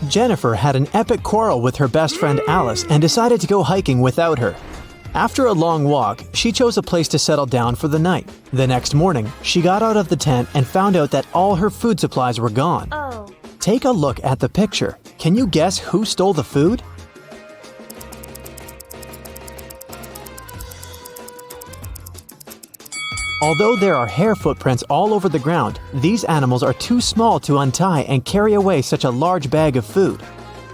Jennifer had an epic quarrel with her best friend Alice and decided to go hiking without her. After a long walk, she chose a place to settle down for the night. The next morning, she got out of the tent and found out that all her food supplies were gone. Take a look at the picture. Can you guess who stole the food? Although there are hair footprints all over the ground, these animals are too small to untie and carry away such a large bag of food.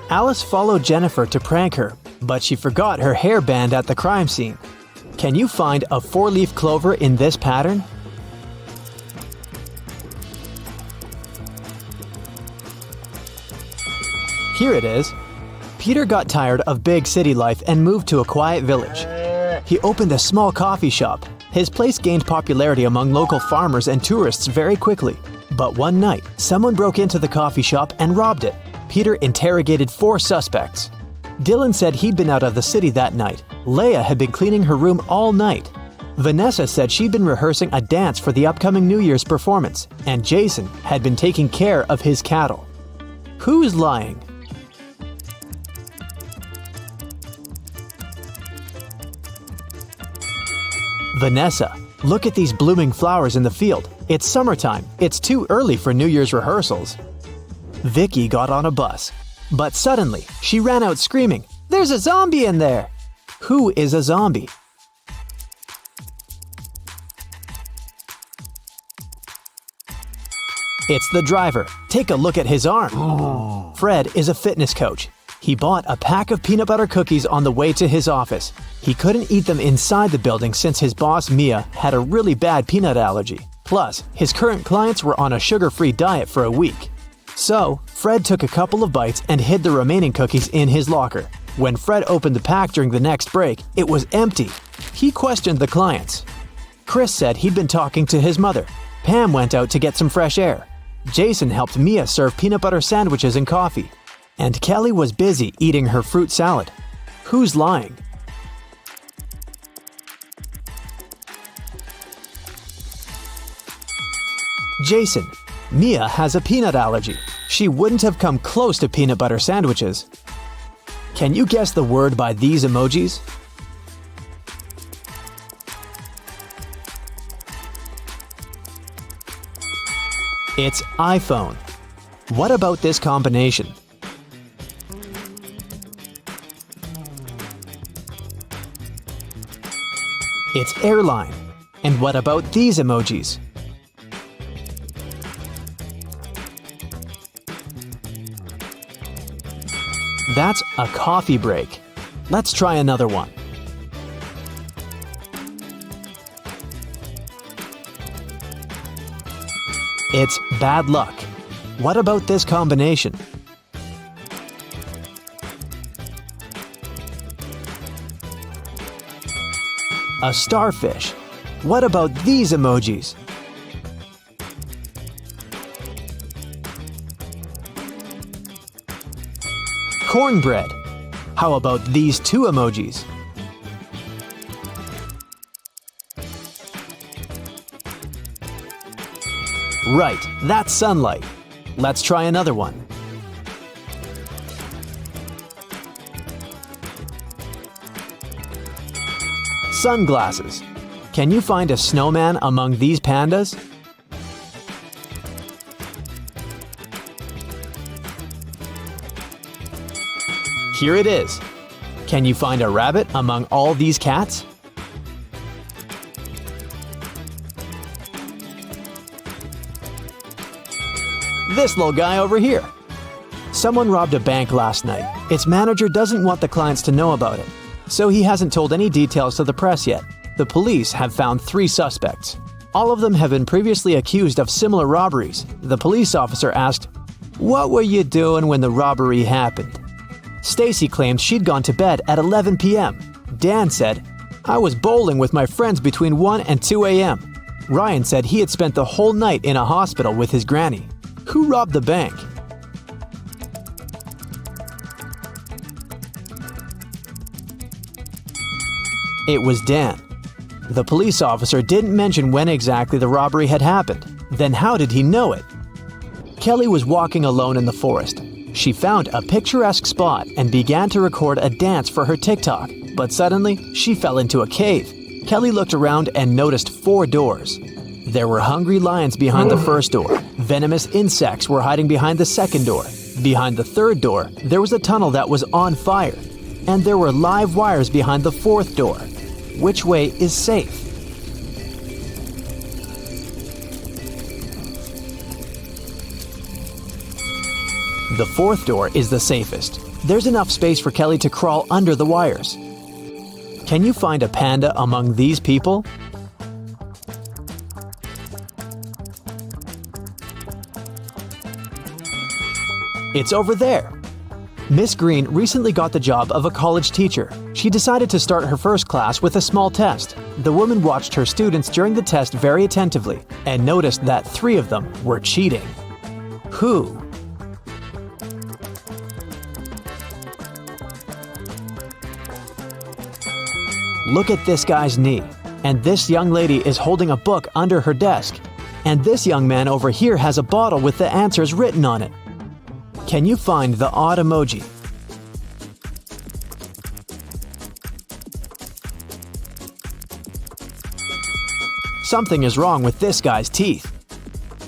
Alice followed Jennifer to prank her, but she forgot her hairband at the crime scene. Can you find a 4-leaf clover in this pattern? Here it is. Peter got tired of big city life and moved to a quiet village. He opened a small coffee shop. His place gained popularity among local farmers and tourists very quickly. But one night, someone broke into the coffee shop and robbed it. Peter interrogated 4 suspects. Dylan said he'd been out of the city that night. Leah had been cleaning her room all night. Vanessa said she'd been rehearsing a dance for the upcoming New Year's performance. And Jason had been taking care of his cattle. Who's lying? Vanessa, look at these blooming flowers in the field. It's summertime. It's too early for New Year's rehearsals. Vicky got on a bus. But suddenly, she ran out screaming, "There's a zombie in there!" Who is a zombie? It's the driver. Take a look at his arm. Fred is a fitness coach. He bought a pack of peanut butter cookies on the way to his office. He couldn't eat them inside the building since his boss, Mia, had a really bad peanut allergy. Plus, his current clients were on a sugar-free diet for a week. So, Fred took a couple of bites and hid the remaining cookies in his locker. When Fred opened the pack during the next break, it was empty. He questioned the clients. Chris said he'd been talking to his mother. Pam went out to get some fresh air. Jason helped Mia serve peanut butter sandwiches and coffee. And Kelly was busy eating her fruit salad. Who's lying? Jason. Mia has a peanut allergy. She wouldn't have come close to peanut butter sandwiches. Can you guess the word by these emojis? It's iPhone. What about this combination? It's airline. And what about these emojis? That's a coffee break. Let's try another one. It's bad luck. What about this combination? A starfish. What about these emojis? Cornbread. How about these 2 emojis? Right, that's sunlight. Let's try another one. Sunglasses. Can you find a snowman among these pandas? Here it is. Can you find a rabbit among all these cats? This little guy over here. Someone robbed a bank last night. Its manager doesn't want the clients to know about it, so he hasn't told any details to the press yet. The police have found 3 suspects. All of them have been previously accused of similar robberies. The police officer asked, "What were you doing when the robbery happened?" Stacy claimed she'd gone to bed at 11 p.m. Dan said, "I was bowling with my friends between 1 and 2 a.m. Ryan said he had spent the whole night in a hospital with his granny. Who robbed the bank? It was Dan. The police officer didn't mention when exactly the robbery had happened. Then how did he know it? Kelly was walking alone in the forest. She found a picturesque spot and began to record a dance for her TikTok, but suddenly she fell into a cave. Kelly looked around and noticed 4 doors. There were hungry lions behind the first door. Venomous insects were hiding behind the second door. Behind the third door, there was a tunnel that was on fire. And there were live wires behind the fourth door. Which way is safe? The fourth door is the safest. There's enough space for Kelly to crawl under the wires. Can you find a panda among these people? It's over there. Miss Green recently got the job of a college teacher. She decided to start her first class with a small test. The woman watched her students during the test very attentively and noticed that 3 of them were cheating. Who? Look at this guy's knee. And this young lady is holding a book under her desk. And this young man over here has a bottle with the answers written on it. Can you find the odd emoji? Something is wrong with this guy's teeth.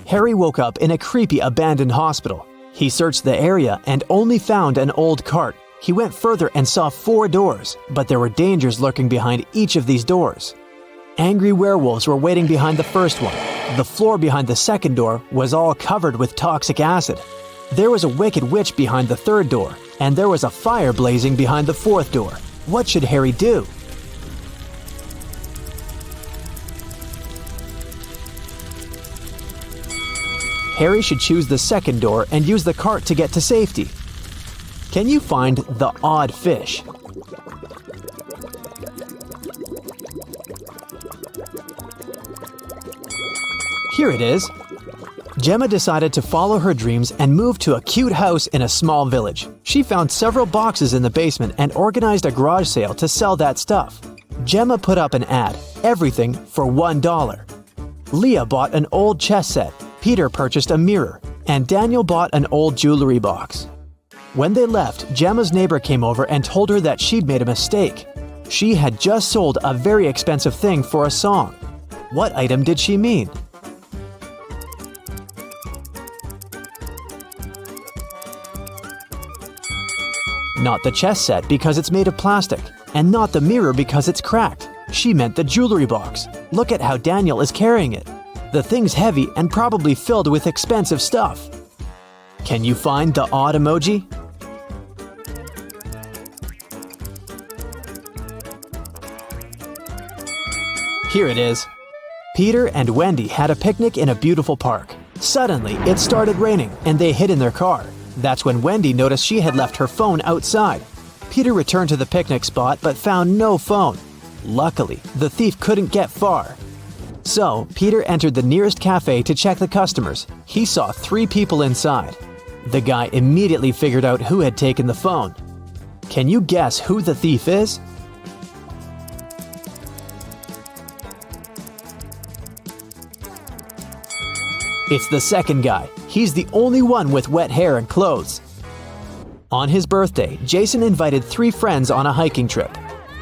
Harry woke up in a creepy abandoned hospital. He searched the area and only found an old cart. He went further and saw 4 doors, but there were dangers lurking behind each of these doors. Angry werewolves were waiting behind the first one. The floor behind the second door was all covered with toxic acid. There was a wicked witch behind the third door, and there was a fire blazing behind the fourth door. What should Harry do? Harry should choose the second door and use the cart to get to safety. Can you find the odd fish? Here it is. Gemma decided to follow her dreams and move to a cute house in a small village. She found several boxes in the basement and organized a garage sale to sell that stuff. Gemma put up an ad, everything for $1. Leah bought an old chess set, Peter purchased a mirror, and Daniel bought an old jewelry box. When they left, Gemma's neighbor came over and told her that she'd made a mistake. She had just sold a very expensive thing for a song. What item did she mean? Not the chess set because it's made of plastic, and not the mirror because it's cracked. She meant the jewelry box. Look at how Daniel is carrying it. The thing's heavy and probably filled with expensive stuff. Can you find the odd emoji? Here it is. Peter and Wendy had a picnic in a beautiful park. Suddenly, it started raining and they hid in their car. That's when Wendy noticed she had left her phone outside. Peter returned to the picnic spot but found no phone. Luckily, the thief couldn't get far. So, Peter entered the nearest cafe to check the customers. He saw 3 people inside. The guy immediately figured out who had taken the phone. Can you guess who the thief is? It's the second guy. He's the only one with wet hair and clothes. On his birthday, Jason invited 3 friends on a hiking trip.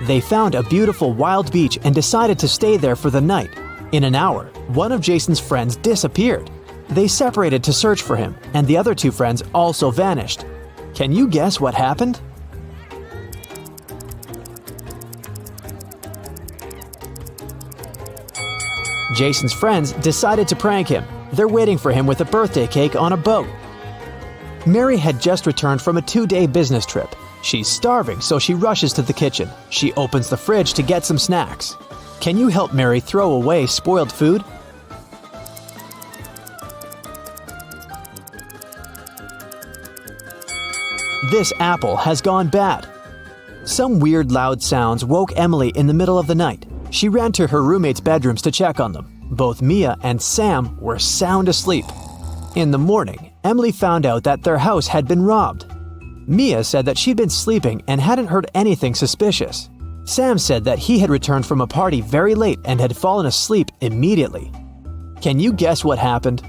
They found a beautiful wild beach and decided to stay there for the night. In an hour, one of Jason's friends disappeared. They separated to search for him, and the other 2 friends also vanished. Can you guess what happened? Jason's friends decided to prank him. They're waiting for him with a birthday cake on a boat. Mary had just returned from a 2-day business trip. She's starving, so she rushes to the kitchen. She opens the fridge to get some snacks. Can you help Mary throw away spoiled food? This apple has gone bad. Some weird loud sounds woke Emily in the middle of the night. She ran to her roommates' bedrooms to check on them. Both Mia and Sam were sound asleep. In the morning, Emily found out that their house had been robbed. Mia said that she'd been sleeping and hadn't heard anything suspicious. Sam said that he had returned from a party very late and had fallen asleep immediately. Can you guess what happened?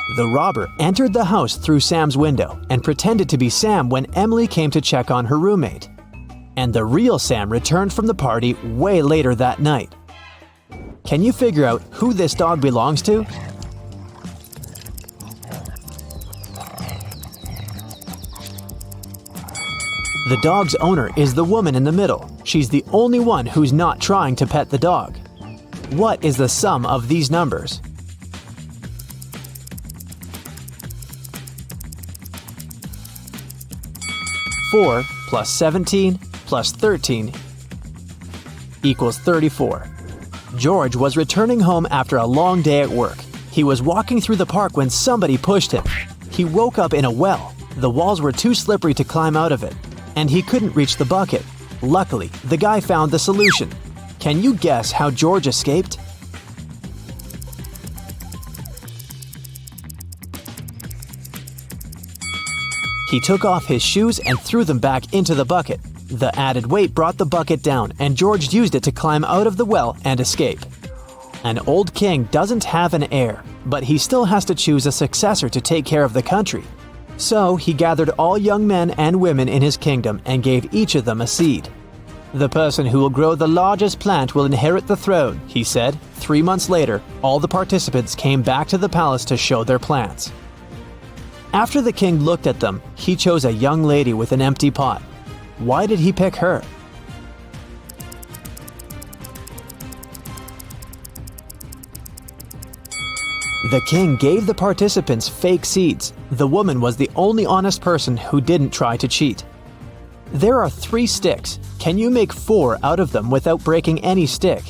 The robber entered the house through Sam's window and pretended to be Sam when Emily came to check on her roommate. And the real Sam returned from the party way later that night. Can you figure out who this dog belongs to? The dog's owner is the woman in the middle. She's the only one who's not trying to pet the dog. What is the sum of these numbers? Four plus 17 plus 13 equals 34. George was returning home after a long day at work. He was walking through the park when somebody pushed him. He woke up in a well. The walls were too slippery to climb out of it, and he couldn't reach the bucket. Luckily, the guy found the solution. Can you guess how George escaped? He took off his shoes and threw them back into the bucket. The added weight brought the bucket down, and George used it to climb out of the well and escape. An old king doesn't have an heir, but he still has to choose a successor to take care of the country. So he gathered all young men and women in his kingdom and gave each of them a seed. "The person who will grow the largest plant will inherit the throne," he said. 3 months later, all the participants came back to the palace to show their plants. After the king looked at them, he chose a young lady with an empty pot. Why did he pick her? The king gave the participants fake seeds. The woman was the only honest person who didn't try to cheat. There are 3 sticks. Can you make 4 out of them without breaking any stick?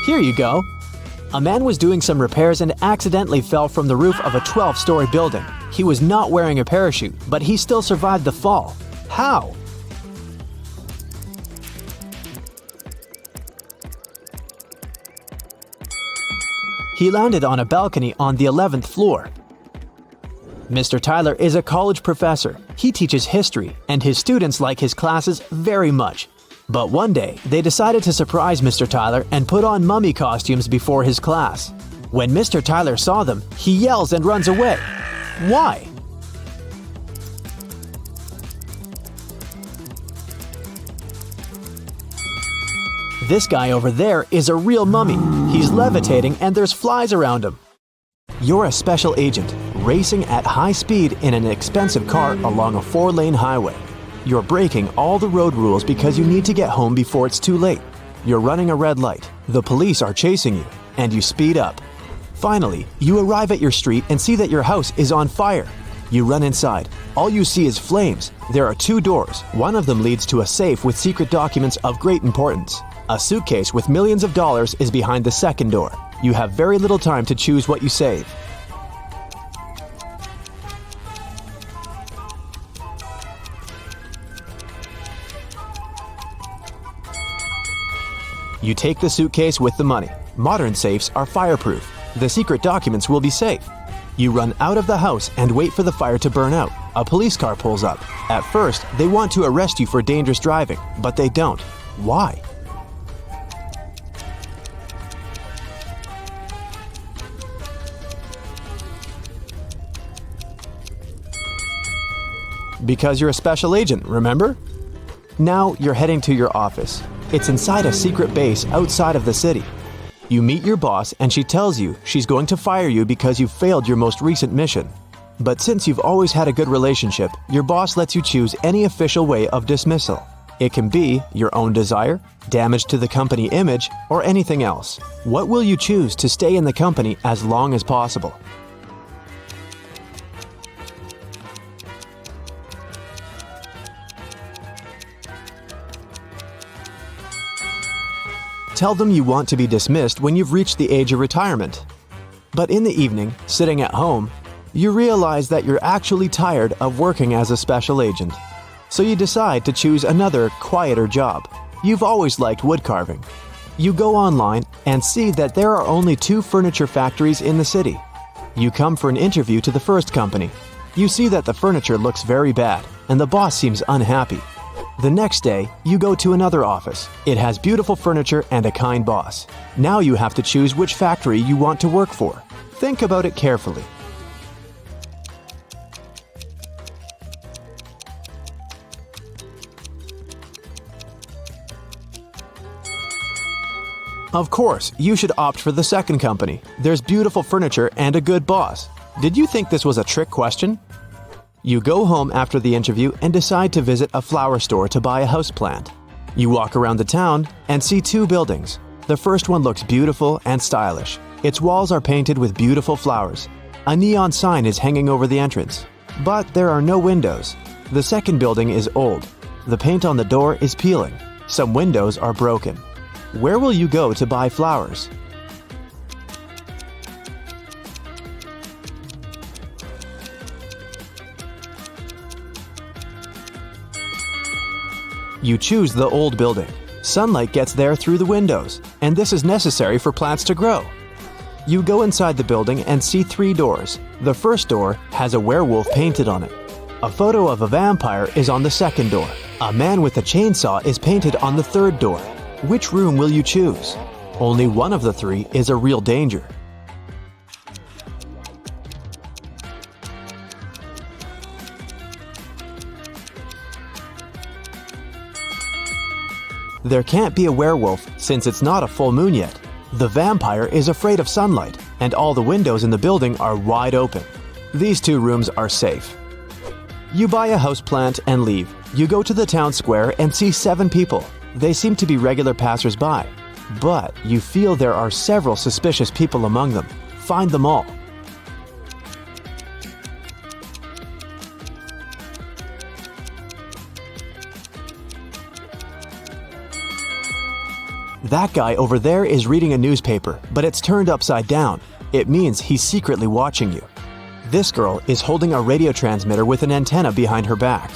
Here you go. A man was doing some repairs and accidentally fell from the roof of a 12-story building. He was not wearing a parachute, but he still survived the fall. How? He landed on a balcony on the 11th floor. Mr. Tyler is a college professor. He teaches history, and his students like his classes very much. But one day, they decided to surprise Mr. Tyler and put on mummy costumes before his class. When Mr. Tyler saw them, he yells and runs away. Why? This guy over there is a real mummy. He's levitating and there's flies around him. You're a special agent, racing at high speed in an expensive car along a 4-lane highway. You're breaking all the road rules because you need to get home before it's too late. You're running a red light, the police are chasing you, and you speed up. Finally, you arrive at your street and see that your house is on fire. You run inside. All you see is flames. There are 2 doors. One of them leads to a safe with secret documents of great importance. A suitcase with millions of dollars is behind the second door. You have very little time to choose what you save. You take the suitcase with the money. Modern safes are fireproof. The secret documents will be safe. You run out of the house and wait for the fire to burn out. A police car pulls up. At first, they want to arrest you for dangerous driving, but they don't. Why? Because you're a special agent, remember? Now you're heading to your office. It's inside a secret base outside of the city. You meet your boss and she tells you she's going to fire you because you failed your most recent mission. But since you've always had a good relationship, your boss lets you choose any official way of dismissal. It can be your own desire, damage to the company image, or anything else. What will you choose to stay in the company as long as possible? Tell them you want to be dismissed when you've reached the age of retirement. But in the evening, sitting at home, you realize that you're actually tired of working as a special agent. So you decide to choose another, quieter job. You've always liked wood carving. You go online and see that there are only 2 furniture factories in the city. You come for an interview to the first company. You see that the furniture looks very bad, and the boss seems unhappy. The next day, you go to another office. It has beautiful furniture and a kind boss. Now you have to choose which factory you want to work for. Think about it carefully. Of course, you should opt for the second company. There's beautiful furniture and a good boss. Did you think this was a trick question? You go home after the interview and decide to visit a flower store to buy a houseplant. You walk around the town and see two buildings. The first one looks beautiful and stylish. Its walls are painted with beautiful flowers. A neon sign is hanging over the entrance. But there are no windows. The second building is old. The paint on the door is peeling. Some windows are broken. Where will you go to buy flowers? You choose the old building. Sunlight gets there through the windows, and this is necessary for plants to grow. You go inside the building and see 3 doors. The first door has a werewolf painted on it. A photo of a vampire is on the second door. A man with a chainsaw is painted on the third door. Which room will you choose? Only one of the 3 is a real danger. There can't be a werewolf since it's not a full moon yet. The vampire is afraid of sunlight, and all the windows in the building are wide open. These 2 rooms are safe. You buy a houseplant and leave. You go to the town square and see 7 people. They seem to be regular passers-by, but you feel there are several suspicious people among them. Find them all. That guy over there is reading a newspaper, but it's turned upside down. It means he's secretly watching you. This girl is holding a radio transmitter with an antenna behind her back.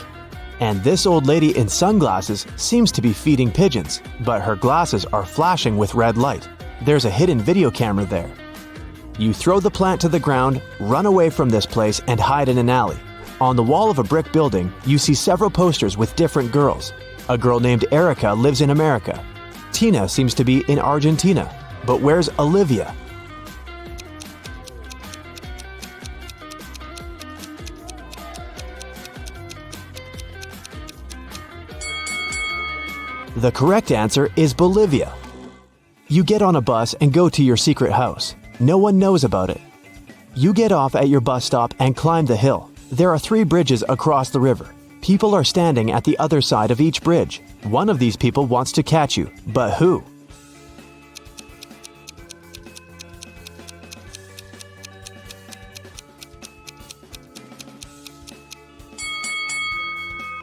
And this old lady in sunglasses seems to be feeding pigeons, but her glasses are flashing with red light. There's a hidden video camera there. You throw the plant to the ground, run away from this place, and hide in an alley. On the wall of a brick building, you see several posters with different girls. A girl named Erica lives in America. Tina seems to be in Argentina. But where's Olivia? The correct answer is Bolivia. You get on a bus and go to your secret house. No one knows about it. You get off at your bus stop and climb the hill. There are 3 bridges across the river. People are standing at the other side of each bridge. One of these people wants to catch you, but who?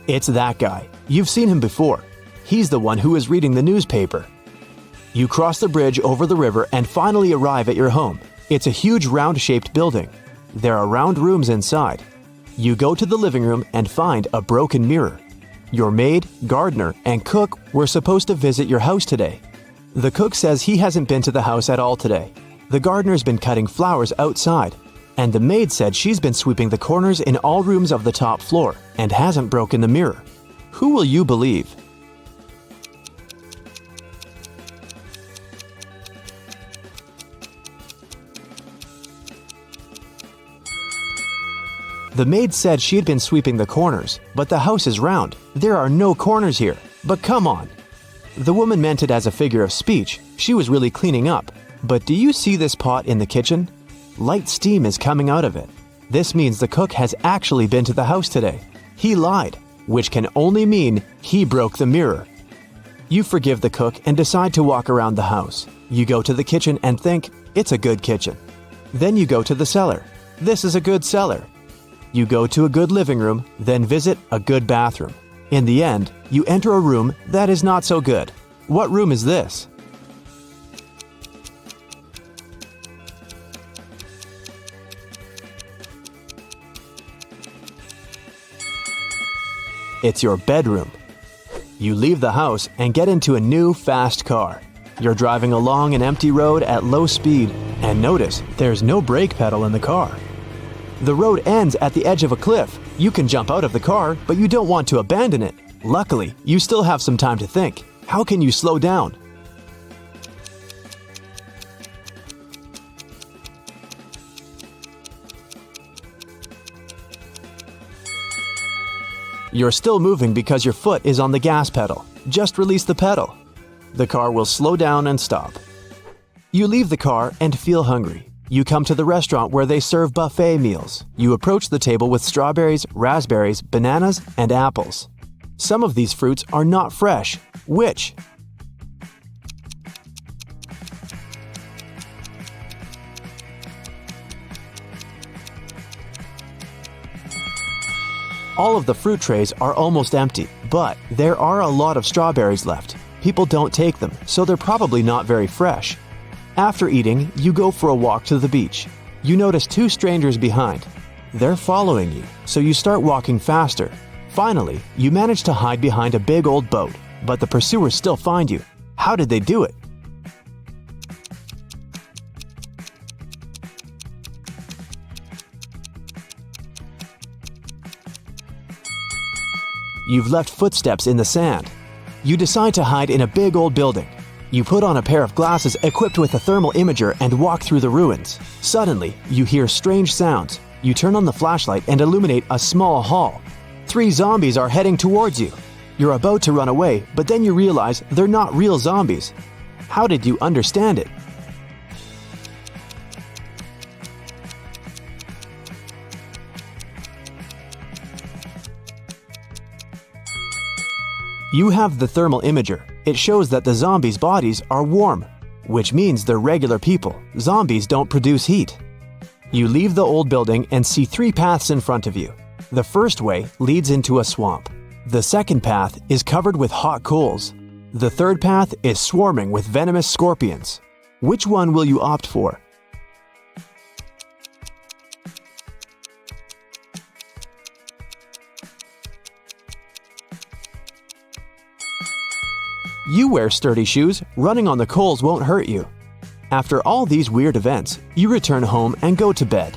It's that guy. You've seen him before. He's the one who is reading the newspaper. You cross the bridge over the river and finally arrive at your home. It's a huge round-shaped building. There are round rooms inside. You go to the living room and find a broken mirror. Your maid, gardener, and cook were supposed to visit your house today. The cook says he hasn't been to the house at all today. The gardener's been cutting flowers outside, and the maid said she's been sweeping the corners in all rooms of the top floor and hasn't broken the mirror. Who will you believe? The maid said she had been sweeping the corners, but the house is round. There are no corners here. But come on. The woman meant it as a figure of speech. She was really cleaning up. But do you see this pot in the kitchen? Light steam is coming out of it. This means the cook has actually been to the house today. He lied, which can only mean he broke the mirror. You forgive the cook and decide to walk around the house. You go to the kitchen and think, it's a good kitchen. Then you go to the cellar. This is a good cellar. You go to a good living room, then visit a good bathroom. In the end, you enter a room that is not so good. What room is this? It's your bedroom. You leave the house and get into a new, fast car. You're driving along an empty road at low speed and notice there's no brake pedal in the car. The road ends at the edge of a cliff. You can jump out of the car, but you don't want to abandon it. Luckily, you still have some time to think. How can you slow down? You're still moving because your foot is on the gas pedal. Just release the pedal. The car will slow down and stop. You leave the car and feel hungry. You come to the restaurant where they serve buffet meals. You approach the table with strawberries, raspberries, bananas, and apples. Some of these fruits are not fresh. Which? All of the fruit trays are almost empty, but there are a lot of strawberries left. People don't take them, so they're probably not very fresh. After eating, you go for a walk to the beach. You notice two strangers behind. They're following you, so you start walking faster. Finally, you manage to hide behind a big old boat, but the pursuers still find you. How did they do it? You've left footsteps in the sand. You decide to hide in a big old building. You put on a pair of glasses equipped with a thermal imager and walk through the ruins. Suddenly, you hear strange sounds. You turn on the flashlight and illuminate a small hall. 3 zombies are heading towards you. You're about to run away, but then you realize they're not real zombies. How did you understand it? You have the thermal imager. It shows that the zombies' bodies are warm, which means they're regular people. Zombies don't produce heat. You leave the old building and see 3 paths in front of you. The first way leads into a swamp. The second path is covered with hot coals. The third path is swarming with venomous scorpions. Which one will you opt for? You wear sturdy shoes. Running on the coals won't hurt you. After all these weird events, you return home and go to bed.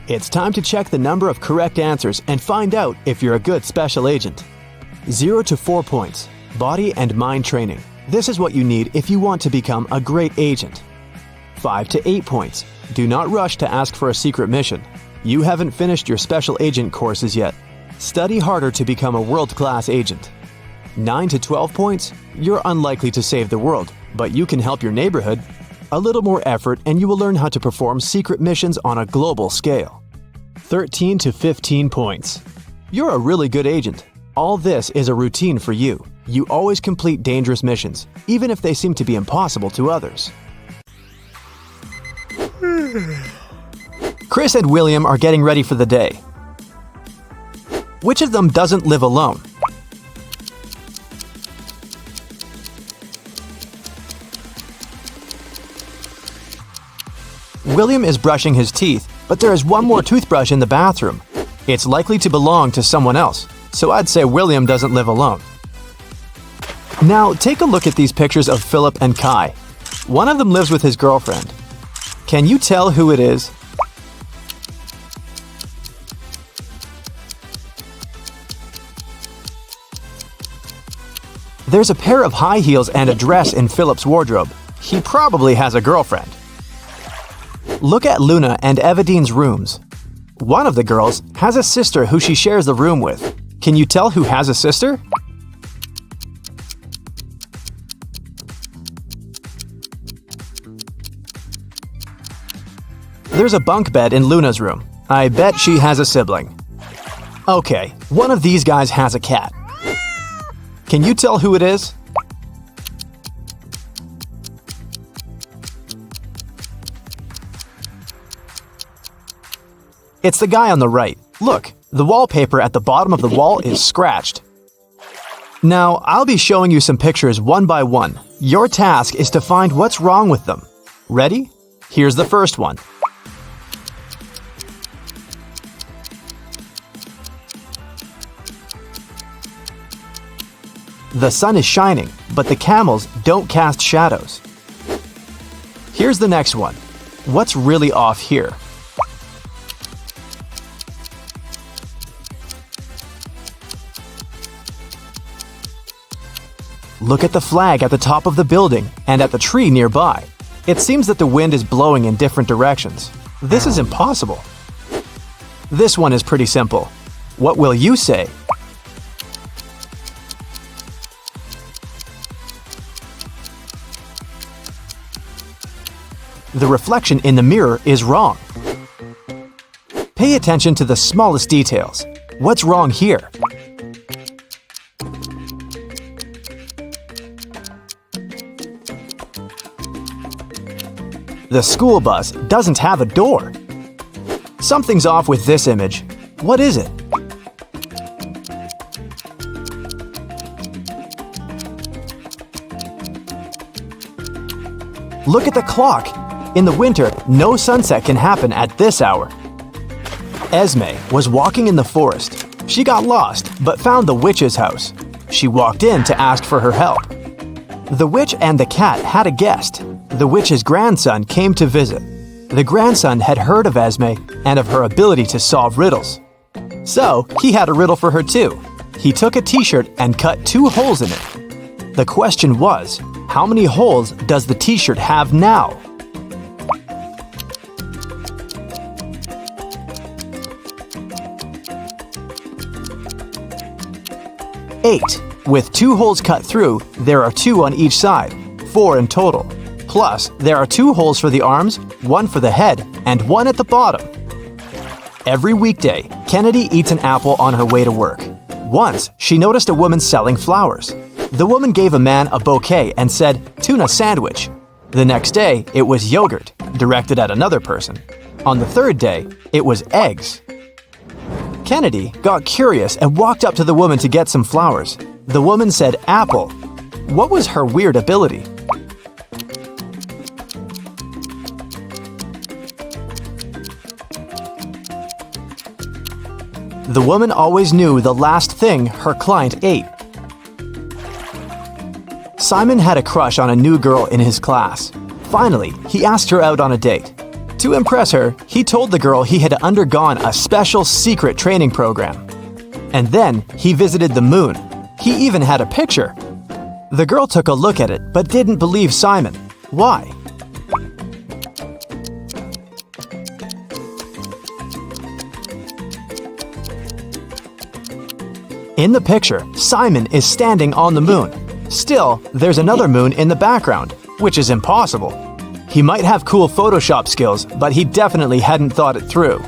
It's time to check the number of correct answers and find out if you're a good special agent. 0 to 4 points. Body and mind training. This is what you need if you want to become a great agent. 5 to 8 points. Do not rush to ask for a secret mission. You haven't finished your special agent courses yet. Study harder to become a world-class agent. 9 to 12 points. You're unlikely to save the world, but you can help your neighborhood. A little more effort and you will learn how to perform secret missions on a global scale. 13 to 15 points. You're a really good agent. All this is a routine for you. You always complete dangerous missions, even if they seem to be impossible to others. Chris and William are getting ready for the day. Which of them doesn't live alone? William is brushing his teeth, but there is one more toothbrush in the bathroom. It's likely to belong to someone else, so I'd say William doesn't live alone. Now, take a look at these pictures of Philip and Kai. One of them lives with his girlfriend. Can you tell who it is? There's a pair of high heels and a dress in Philip's wardrobe. He probably has a girlfriend. Look at Luna and Evadine's rooms. One of the girls has a sister who she shares the room with. Can you tell who has a sister? There's a bunk bed in Luna's room. I bet she has a sibling. Okay, one of these guys has a cat. Can you tell who it is? It's the guy on the right. Look, the wallpaper at the bottom of the wall is scratched. Now, I'll be showing you some pictures one by one. Your task is to find what's wrong with them. Ready? Here's the first one. The sun is shining, but the camels don't cast shadows. Here's the next one. What's really off here? Look at the flag at the top of the building and at the tree nearby. It seems that the wind is blowing in different directions. This is impossible. This one is pretty simple. What will you say? The reflection in the mirror is wrong. Pay attention to the smallest details. What's wrong here? The school bus doesn't have a door. Something's off with this image. What is it? Look at the clock. In the winter, no sunset can happen at this hour. Esme was walking in the forest. She got lost, but found the witch's house. She walked in to ask for her help. The witch and the cat had a guest. The witch's grandson came to visit. The grandson had heard of Esme and of her ability to solve riddles. So, he had a riddle for her too. He took a t-shirt and cut 2 holes in it. The question was, how many holes does the t-shirt have now? Eight. With 2 holes cut through, there are 2 on each side, 4 in total. Plus, there are 2 holes for the arms, 1 for the head, and 1 at the bottom. Every weekday, Kennedy eats an apple on her way to work. Once, she noticed a woman selling flowers. The woman gave a man a bouquet and said, "Tuna sandwich." The next day, it was yogurt, directed at another person. On the 3rd day, it was eggs. Kennedy got curious and walked up to the woman to get some flowers. The woman said apple. What was her weird ability? The woman always knew the last thing her client ate. Simon had a crush on a new girl in his class. Finally, he asked her out on a date. To impress her, he told the girl he had undergone a special secret training program. And then he visited the moon. He even had a picture. The girl took a look at it but didn't believe Simon. Why? In the picture, Simon is standing on the moon. Still, there's another moon in the background, which is impossible. He might have cool Photoshop skills, but he definitely hadn't thought it through.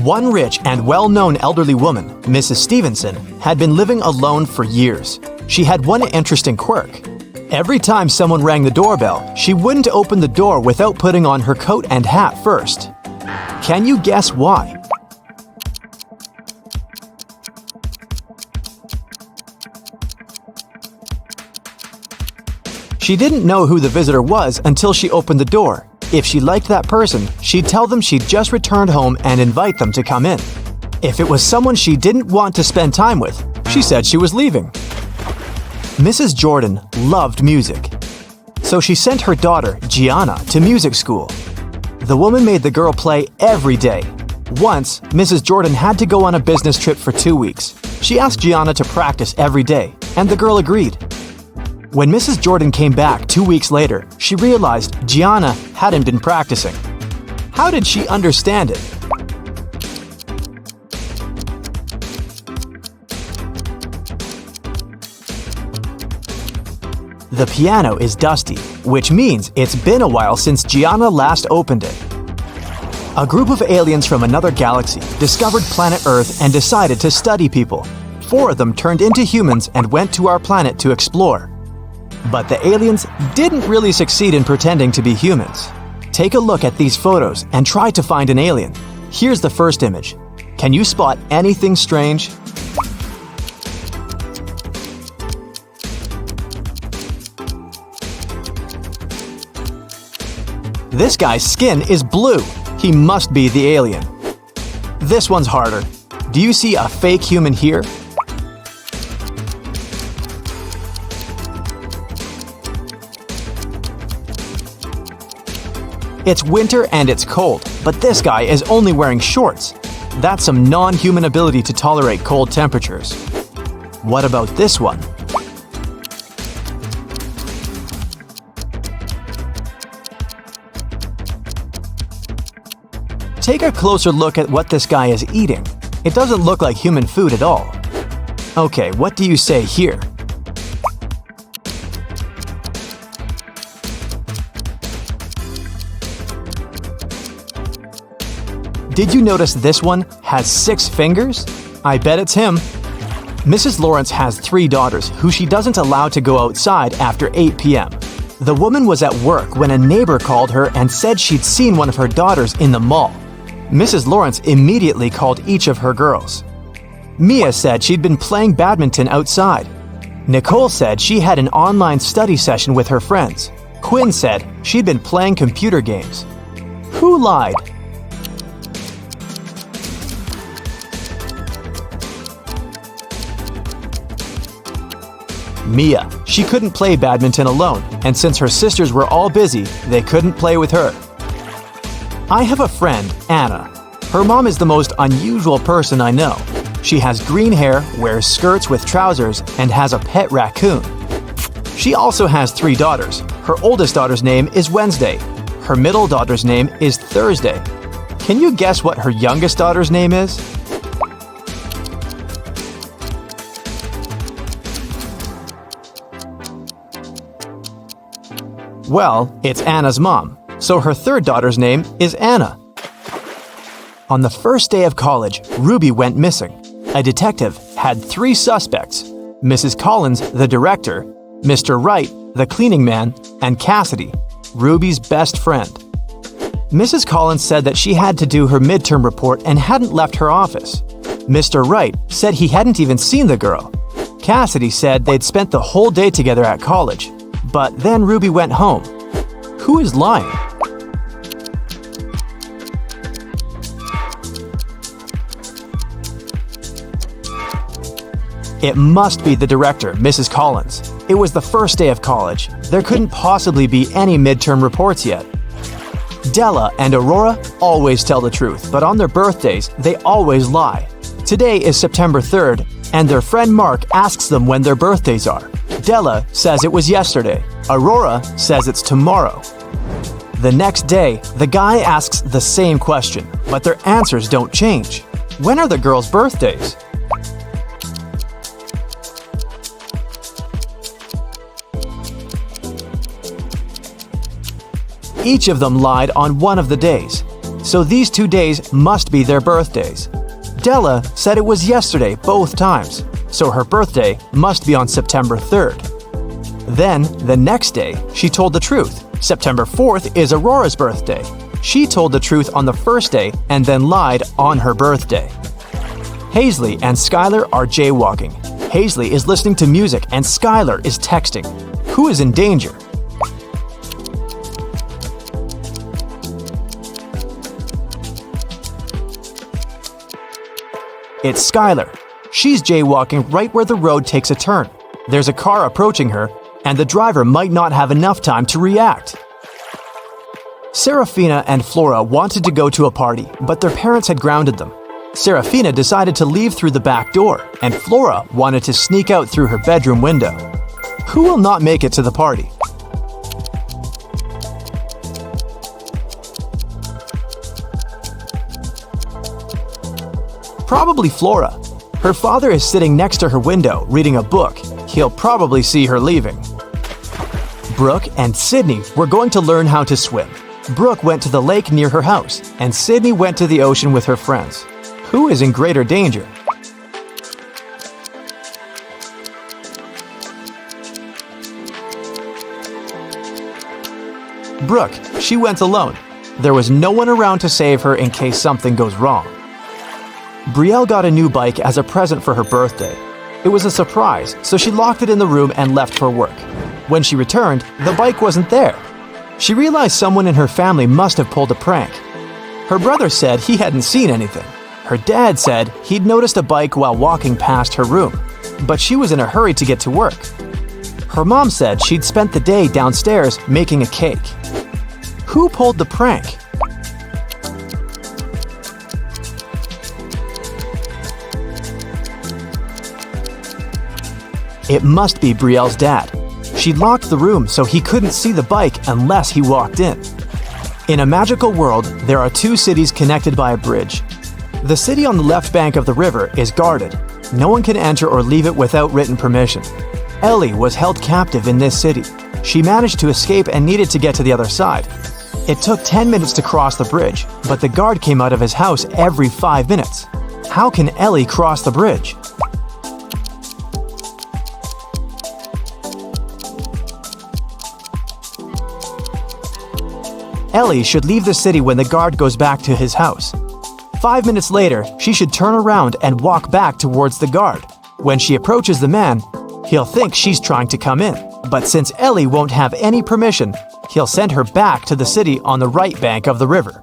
One rich and well-known elderly woman, Mrs. Stevenson, had been living alone for years. She had one interesting quirk. Every time someone rang the doorbell, she wouldn't open the door without putting on her coat and hat first. Can you guess why? She didn't know who the visitor was until she opened the door. If she liked that person, she'd tell them she'd just returned home and invite them to come in. If it was someone she didn't want to spend time with, she said she was leaving. Mrs. Jordan loved music, so she sent her daughter, Gianna, to music school. The woman made the girl play every day. Once, Mrs. Jordan had to go on a business trip for 2 weeks. She asked Gianna to practice every day, and the girl agreed. When Mrs. Jordan came back 2 weeks later, she realized Gianna hadn't been practicing. How did she understand it? The piano is dusty, which means it's been a while since Gianna last opened it. A group of aliens from another galaxy discovered planet Earth and decided to study people. 4 of them turned into humans and went to our planet to explore. But the aliens didn't really succeed in pretending to be humans. Take a look at these photos and try to find an alien. Here's the first image. Can you spot anything strange? This guy's skin is blue. He must be the alien. This one's harder. Do you see a fake human here? It's winter and it's cold, but this guy is only wearing shorts. That's some non-human ability to tolerate cold temperatures. What about this one? Take a closer look at what this guy is eating. It doesn't look like human food at all. Okay, what do you say here? Did you notice this one has 6 fingers? I bet it's him. Mrs. Lawrence has 3 daughters who she doesn't allow to go outside after 8 p.m. The woman was at work when a neighbor called her and said she'd seen one of her daughters in the mall. Mrs. Lawrence immediately called each of her girls. Mia said she'd been playing badminton outside. Nicole said she had an online study session with her friends. Quinn said she'd been playing computer games. Who lied? Mia. She couldn't play badminton alone, and since her sisters were all busy, they couldn't play with her. I have a friend, Anna. Her mom is the most unusual person I know. She has green hair, wears skirts with trousers, and has a pet raccoon. She also has 3 daughters. Her oldest daughter's name is Wednesday. Her middle daughter's name is Thursday. Can you guess what her youngest daughter's name is? Well, it's Anna's mom, so her 3rd daughter's name is Anna. On the first day of college, Ruby went missing. A detective had 3 suspects: Mrs. Collins, the director, Mr. Wright, the cleaning man, and Cassidy, Ruby's best friend. Mrs. Collins said that she had to do her midterm report and hadn't left her office. Mr. Wright said he hadn't even seen the girl. Cassidy said they'd spent the whole day together at college. But then Ruby went home. Who is lying? It must be the director, Mrs. Collins. It was the first day of college. There couldn't possibly be any midterm reports yet. Della and Aurora always tell the truth, but on their birthdays, they always lie. Today is September 3rd, and their friend Mark asks them when their birthdays are. Della says it was yesterday. Aurora says it's tomorrow. The next day, the guy asks the same question, but their answers don't change. When are the girls' birthdays? Each of them lied on one of the days, so these 2 days must be their birthdays. Della said it was yesterday both times, so her birthday must be on September 3rd. Then, the next day, she told the truth. September 4th is Aurora's birthday. She told the truth on the first day and then lied on her birthday. Hazley and Skylar are jaywalking. Hazley is listening to music and Skylar is texting. Who is in danger? It's Skylar. She's jaywalking right where the road takes a turn. There's a car approaching her, and the driver might not have enough time to react. Serafina and Flora wanted to go to a party, but their parents had grounded them. Serafina decided to leave through the back door, and Flora wanted to sneak out through her bedroom window. Who will not make it to the party? Probably Flora. Her father is sitting next to her window reading a book. He'll probably see her leaving. Brooke and Sydney were going to learn how to swim. Brooke went to the lake near her house, and Sydney went to the ocean with her friends. Who is in greater danger? Brooke. She went alone. There was no one around to save her in case something goes wrong. Brielle got a new bike as a present for her birthday. It was a surprise, so she locked it in the room and left for work. When she returned, the bike wasn't there. She realized someone in her family must have pulled a prank. Her brother said he hadn't seen anything. Her dad said he'd noticed a bike while walking past her room, but she was in a hurry to get to work. Her mom said she'd spent the day downstairs making a cake. Who pulled the prank? It must be Brielle's dad. She locked the room so he couldn't see the bike unless he walked in. In a magical world, there are two cities connected by a bridge. The city on the left bank of the river is guarded. No one can enter or leave it without written permission. Ellie was held captive in this city. She managed to escape and needed to get to the other side. It took 10 minutes to cross the bridge, but the guard came out of his house every 5 minutes. How can Ellie cross the bridge? Ellie should leave the city when the guard goes back to his house. 5 minutes later, she should turn around and walk back towards the guard. When she approaches the man, he'll think she's trying to come in. But since Ellie won't have any permission, he'll send her back to the city on the right bank of the river.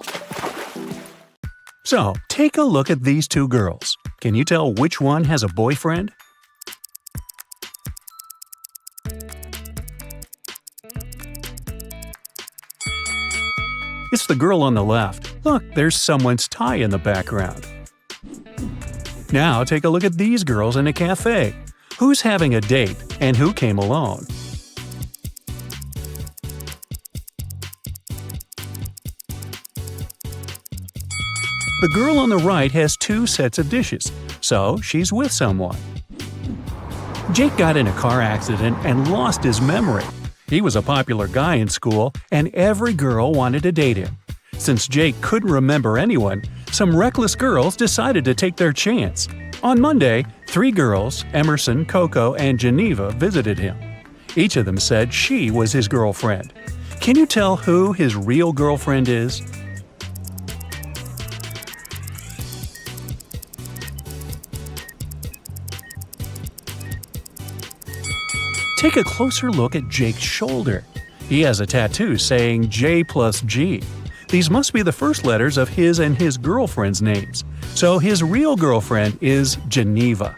So, take a look at these two girls. Can you tell which one has a boyfriend? It's the girl on the left. Look, there's someone's tie in the background. Now take a look at these girls in a cafe. Who's having a date and who came alone? The girl on the right has two sets of dishes, so she's with someone. Jake got in a car accident and lost his memory. He was a popular guy in school, and every girl wanted to date him. Since Jake couldn't remember anyone, some reckless girls decided to take their chance. On Monday, 3 girls, Emerson, Coco, and Geneva, visited him. Each of them said she was his girlfriend. Can you tell who his real girlfriend is? Take a closer look at Jake's shoulder. He has a tattoo saying J plus G. These must be the first letters of his and his girlfriend's names. So his real girlfriend is Geneva.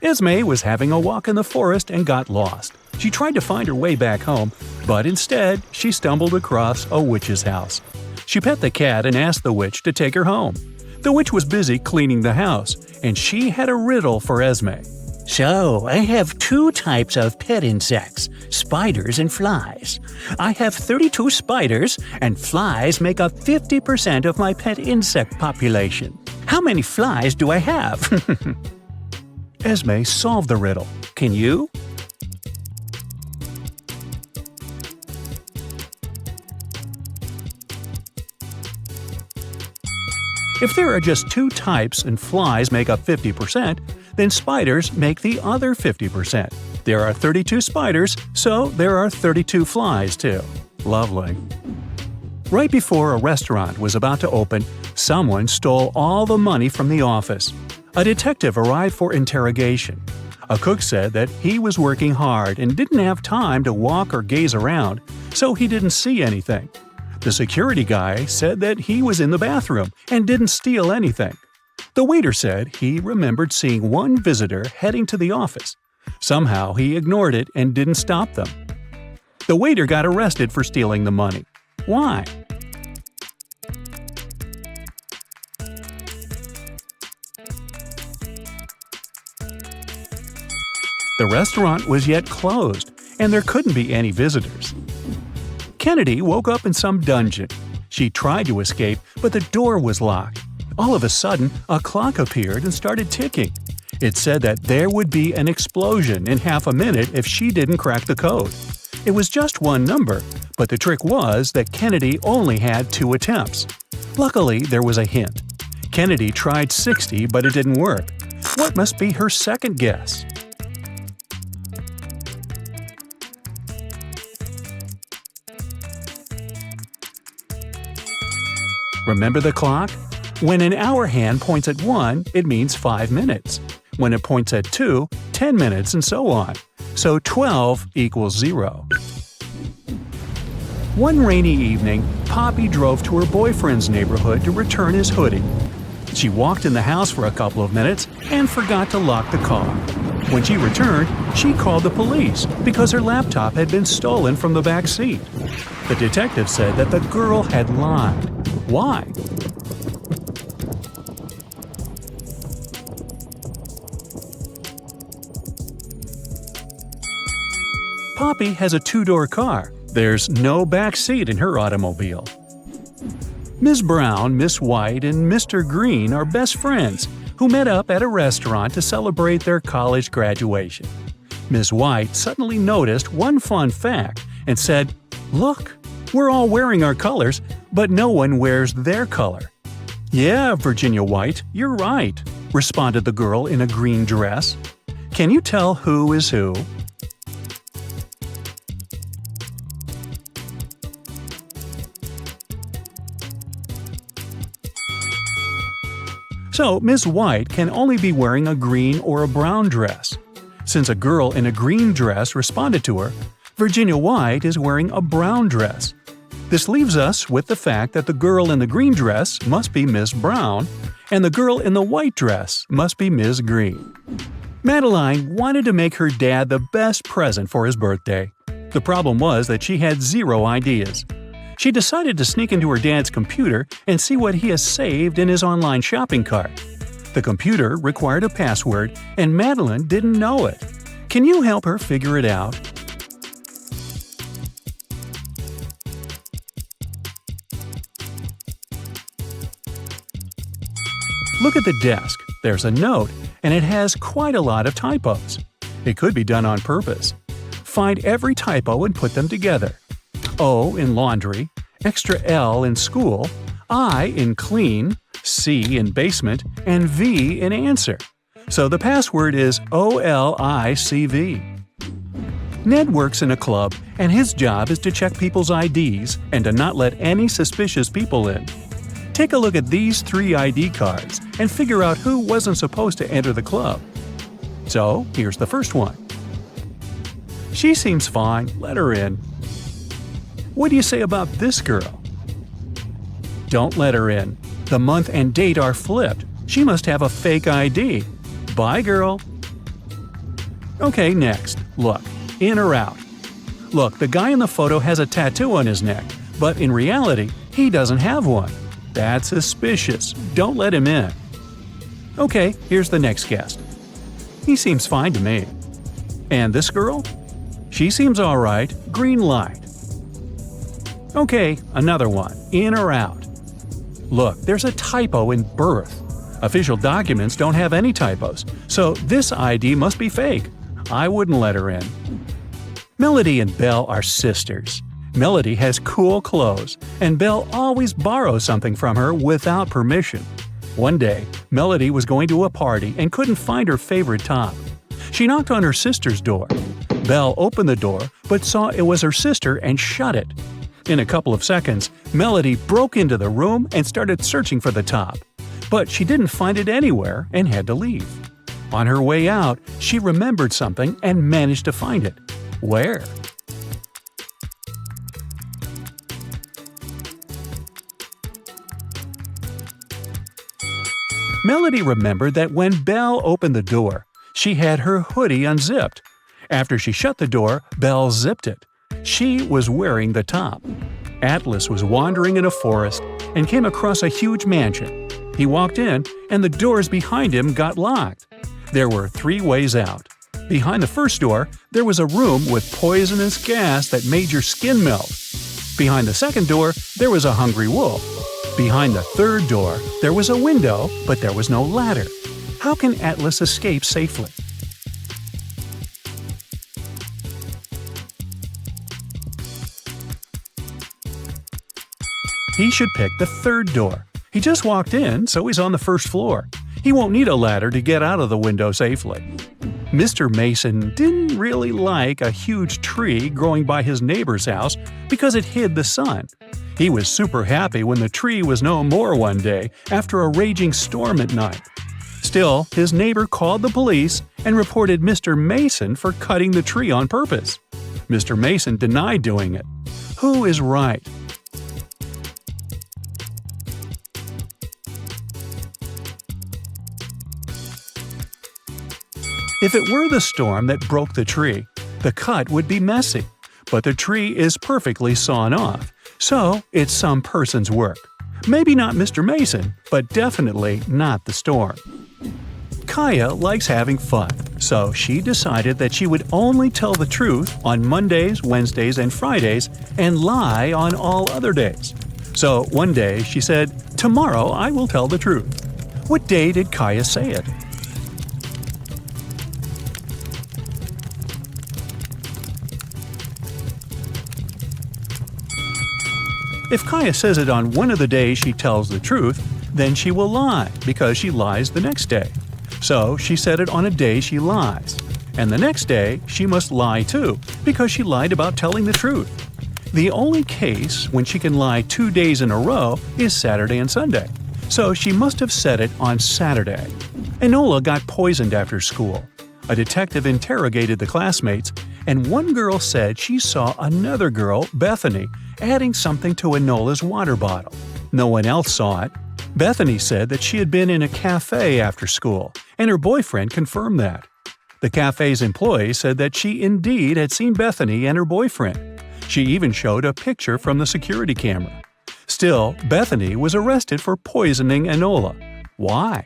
Esme was having a walk in the forest and got lost. She tried to find her way back home, but instead she stumbled across a witch's house. She pet the cat and asked the witch to take her home. The witch was busy cleaning the house, and she had a riddle for Esme. So, I have 2 types of pet insects, spiders and flies. I have 32 spiders, and flies make up 50% of my pet insect population. How many flies do I have? Esme solved the riddle. Can you? If there are just 2 types and flies make up 50%, then spiders make the other 50%. There are 32 spiders, so there are 32 flies too. Lovely. Right before a restaurant was about to open, someone stole all the money from the office. A detective arrived for interrogation. A cook said that he was working hard and didn't have time to walk or gaze around, so he didn't see anything. The security guy said that he was in the bathroom and didn't steal anything. The waiter said he remembered seeing one visitor heading to the office. Somehow he ignored it and didn't stop them. The waiter got arrested for stealing the money. Why? The restaurant was yet closed, and there couldn't be any visitors. Kennedy woke up in some dungeon. She tried to escape, but the door was locked. All of a sudden, a clock appeared and started ticking. It said that there would be an explosion in half a minute if she didn't crack the code. It was just one number, but the trick was that Kennedy only had 2 attempts. Luckily, there was a hint. Kennedy tried 60, but it didn't work. What must be her second guess? Remember the clock? When an hour hand points at 1, it means 5 minutes. When it points at 2, 10 minutes, and so on. So 12 equals 0. One rainy evening, Poppy drove to her boyfriend's neighborhood to return his hoodie. She walked in the house for a couple of minutes and forgot to lock the car. When she returned, she called the police because her laptop had been stolen from the back seat. The detective said that the girl had lied. Why? Poppy has a 2-door car, There's no back seat in her automobile. Ms. Brown, Miss White, and Mr. Green are best friends who met up at a restaurant to celebrate their college graduation. Ms. White suddenly noticed one fun fact and said, "Look, we're all wearing our colors, but no one wears their color." "Yeah, Virginia White, you're right," responded the girl in a green dress. "Can you tell who is who?" So, Miss White can only be wearing a green or a brown dress. Since a girl in a green dress responded to her, Virginia White is wearing a brown dress. This leaves us with the fact that the girl in the green dress must be Miss Brown, and the girl in the white dress must be Miss Green. Madeline wanted to make her dad the best present for his birthday. The problem was that she had zero ideas. She decided to sneak into her dad's computer and see what he has saved in his online shopping cart. The computer required a password, and Madeline didn't know it. Can you help her figure it out? Look at the desk. There's a note, and it has quite a lot of typos. It could be done on purpose. Find every typo and put them together. O in laundry, extra L in school, I in clean, C in basement, and V in answer. So the password is OLICV. Ned works in a club, and his job is to check people's IDs and to not let any suspicious people in. Take a look at these 3 ID cards and figure out who wasn't supposed to enter the club. So, here's the first one. She seems fine, let her in. What do you say about this girl? Don't let her in. The month and date are flipped. She must have a fake ID. Bye, girl. Okay, next. Look, in or out? Look, the guy in the photo has a tattoo on his neck, but in reality, he doesn't have one. That's suspicious. Don't let him in. Okay, here's the next guest. He seems fine to me. And this girl? She seems alright. Green light. Okay, another one. In or out? Look, there's a typo in birth. Official documents don't have any typos, so this ID must be fake. I wouldn't let her in. Melody and Belle are sisters. Melody has cool clothes, and Belle always borrows something from her without permission. One day, Melody was going to a party and couldn't find her favorite top. She knocked on her sister's door. Belle opened the door, but saw it was her sister and shut it. In a couple of seconds, Melody broke into the room and started searching for the top. But she didn't find it anywhere and had to leave. On her way out, she remembered something and managed to find it. Where? Melody remembered that when Belle opened the door, she had her hoodie unzipped. After she shut the door, Belle zipped it. She was wearing the top. Atlas was wandering in a forest and came across a huge mansion. He walked in, and the doors behind him got locked. There were 3 ways out. Behind the first door, there was a room with poisonous gas that made your skin melt. Behind the second door, there was a hungry wolf. Behind the third door, there was a window, but there was no ladder. How can Atlas escape safely? He should pick the third door. He just walked in, so he's on the first floor. He won't need a ladder to get out of the window safely. Mr. Mason didn't really like a huge tree growing by his neighbor's house because it hid the sun. He was super happy when the tree was no more one day after a raging storm at night. Still, his neighbor called the police and reported Mr. Mason for cutting the tree on purpose. Mr. Mason denied doing it. Who is right? If it were the storm that broke the tree, the cut would be messy, but the tree is perfectly sawn off, so it's some person's work. Maybe not Mr. Mason, but definitely not the storm. Kaya likes having fun, so she decided that she would only tell the truth on Mondays, Wednesdays, and Fridays and lie on all other days. So one day she said, "Tomorrow I will tell the truth." What day did Kaya say it? If Kaya says it on one of the days she tells the truth, then she will lie because she lies the next day. So she said it on a day she lies. And the next day, she must lie too, because she lied about telling the truth. The only case when she can lie 2 days in a row is Saturday and Sunday. So she must have said it on Saturday. Enola got poisoned after school. A detective interrogated the classmates, and one girl said she saw another girl, Bethany, adding something to Enola's water bottle. No one else saw it. Bethany said that she had been in a cafe after school, and her boyfriend confirmed that. The cafe's employee said that she indeed had seen Bethany and her boyfriend. She even showed a picture from the security camera. Still, Bethany was arrested for poisoning Enola. Why?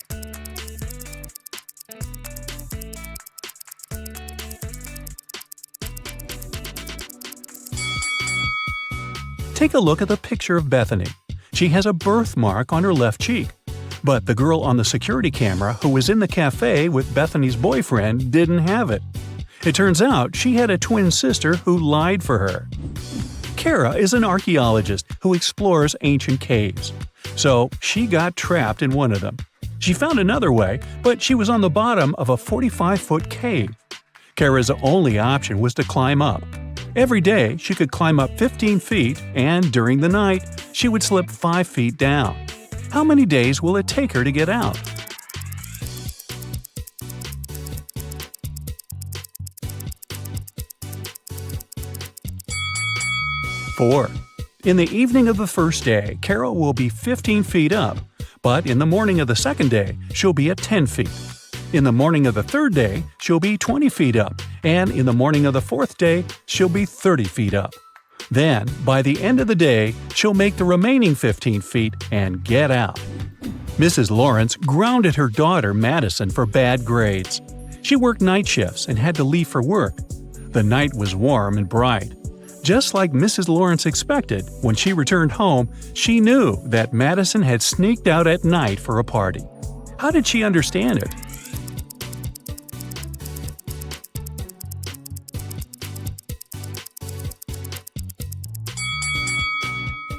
Take a look at the picture of Bethany. She has a birthmark on her left cheek. But the girl on the security camera who was in the cafe with Bethany's boyfriend didn't have it. It turns out she had a twin sister who lied for her. Kara is an archaeologist who explores ancient caves. So she got trapped in one of them. She found another way, but she was on the bottom of a 45-foot cave. Kara's only option was to climb up. Every day, she could climb up 15 feet, and during the night, she would slip 5 feet down. How many days will it take her to get out? Four. In the evening of the first day, Carol will be 15 feet up, but in the morning of the second day, she'll be at 10 feet. In the morning of the third day, she'll be 20 feet up, and in the morning of the fourth day, she'll be 30 feet up. Then, by the end of the day, she'll make the remaining 15 feet and get out. Mrs. Lawrence grounded her daughter Madison for bad grades. She worked night shifts and had to leave for work. The night was warm and bright. Just like Mrs. Lawrence expected, when she returned home, she knew that Madison had sneaked out at night for a party. How did she understand it?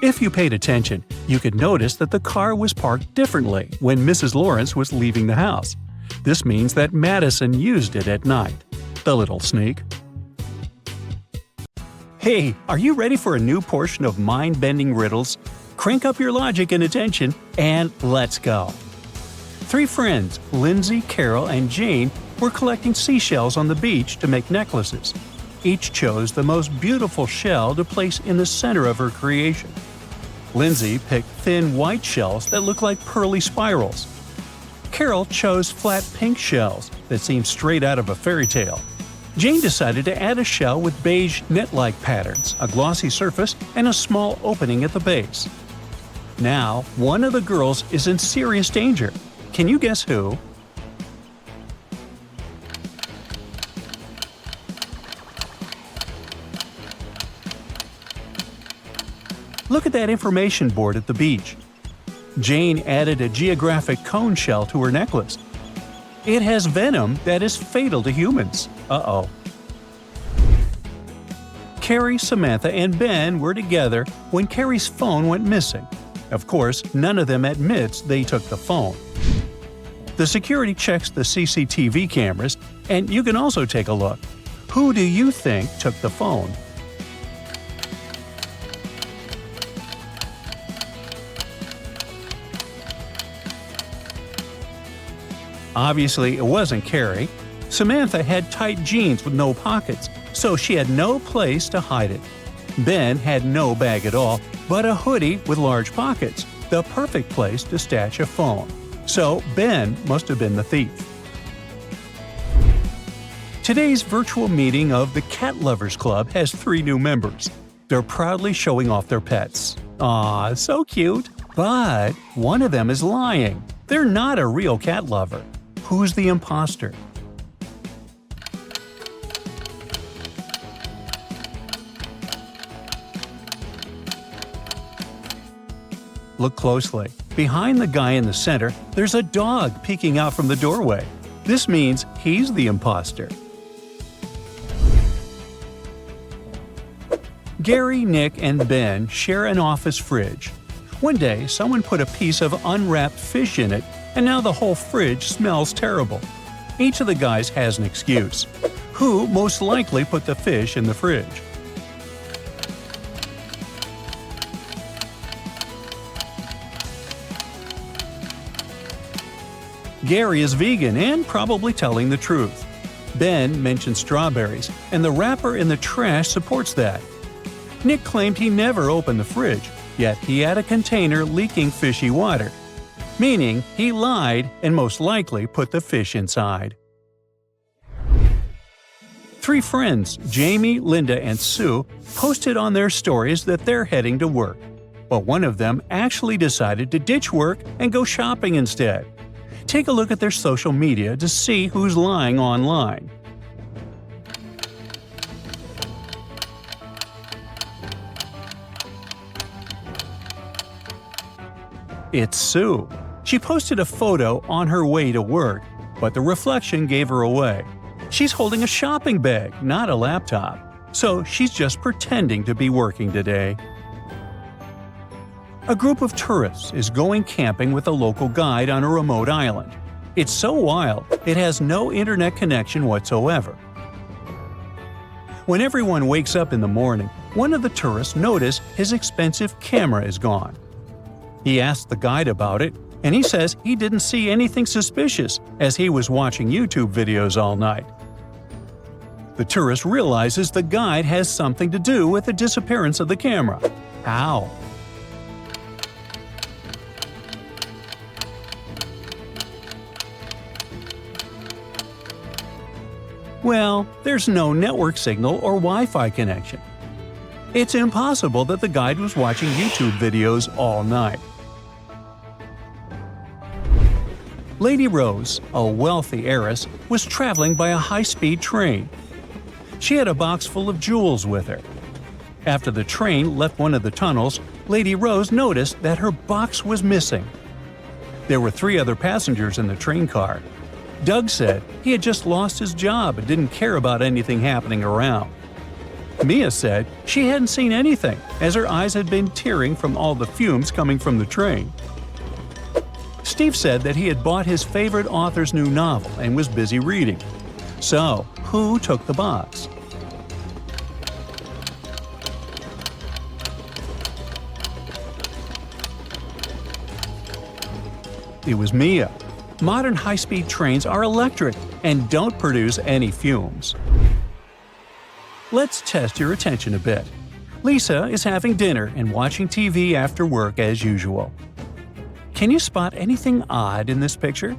If you paid attention, you could notice that the car was parked differently when Mrs. Lawrence was leaving the house. This means that Madison used it at night. The little sneak. Hey, are you ready for a new portion of mind-bending riddles? Crank up your logic and attention, and let's go. 3 friends, Lindsay, Carol, and Jane, were collecting seashells on the beach to make necklaces. Each chose the most beautiful shell to place in the center of her creation. Lindsay picked thin white shells that look like pearly spirals. Carol chose flat pink shells that seemed straight out of a fairy tale. Jane decided to add a shell with beige net-like patterns, a glossy surface, and a small opening at the base. Now, one of the girls is in serious danger. Can you guess who? Look at that information board at the beach. Jane added a geographic cone shell to her necklace. It has venom that is fatal to humans. Uh-oh. Carrie, Samantha, and Ben were together when Carrie's phone went missing. Of course, none of them admits they took the phone. The security checks the CCTV cameras, and you can also take a look. Who do you think took the phone? Obviously, it wasn't Carrie. Samantha had tight jeans with no pockets, so she had no place to hide it. Ben had no bag at all, but a hoodie with large pockets, the perfect place to stash a phone. So Ben must have been the thief. Today's virtual meeting of the Cat Lovers Club has 3 new members. They're proudly showing off their pets. Aw, so cute. But one of them is lying. They're not a real cat lover. who's the imposter? Look closely. Behind the guy in the center, there's a dog peeking out from the doorway. This means he's the imposter. Gary, Nick, and Ben share an office fridge. One day, someone put a piece of unwrapped fish in it, and now the whole fridge smells terrible. Each of the guys has an excuse. Who most likely put the fish in the fridge? Gary is vegan and probably telling the truth. Ben mentioned strawberries, and the wrapper in the trash supports that. Nick claimed he never opened the fridge, yet he had a container leaking fishy water. Meaning, he lied and most likely put the fish inside. Three friends, Jamie, Linda, and Sue, posted on their stories that they're heading to work. But one of them actually decided to ditch work and go shopping instead. Take a look at their social media to see who's lying online. It's Sue. She posted a photo on her way to work, but the reflection gave her away. She's holding a shopping bag, not a laptop, so she's just pretending to be working today. A group of tourists is going camping with a local guide on a remote island. It's so wild, it has no internet connection whatsoever. When everyone wakes up in the morning, one of the tourists notices his expensive camera is gone. He asks the guide about it, and he says he didn't see anything suspicious as he was watching YouTube videos all night. The tourist realizes the guide has something to do with the disappearance of the camera. How? Well, there's no network signal or Wi-Fi connection. It's impossible that the guide was watching YouTube videos all night. Lady Rose, a wealthy heiress, was traveling by a high-speed train. She had a box full of jewels with her. After the train left one of the tunnels, Lady Rose noticed that her box was missing. There were 3 other passengers in the train car. Doug said he had just lost his job and didn't care about anything happening around. Mia said she hadn't seen anything, as her eyes had been tearing from all the fumes coming from the train. Steve said that he had bought his favorite author's new novel and was busy reading. So, who took the box? It was Mia. Modern high-speed trains are electric and don't produce any fumes. Let's test your attention a bit. Lisa is having dinner and watching TV after work as usual. Can you spot anything odd in this picture?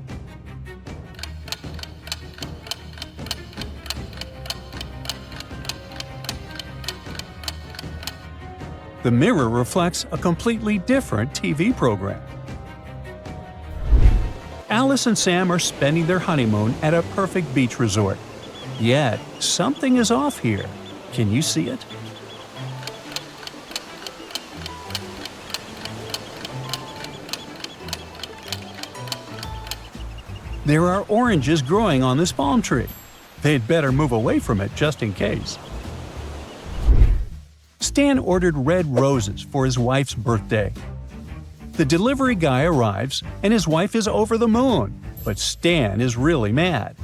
The mirror reflects a completely different TV program. Alice and Sam are spending their honeymoon at a perfect beach resort. Yet, something is off here. Can you see it? There are oranges growing on this palm tree. They'd better move away from it just in case. Stan ordered red roses for his wife's birthday. The delivery guy arrives, and his wife is over the moon, but Stan is really mad.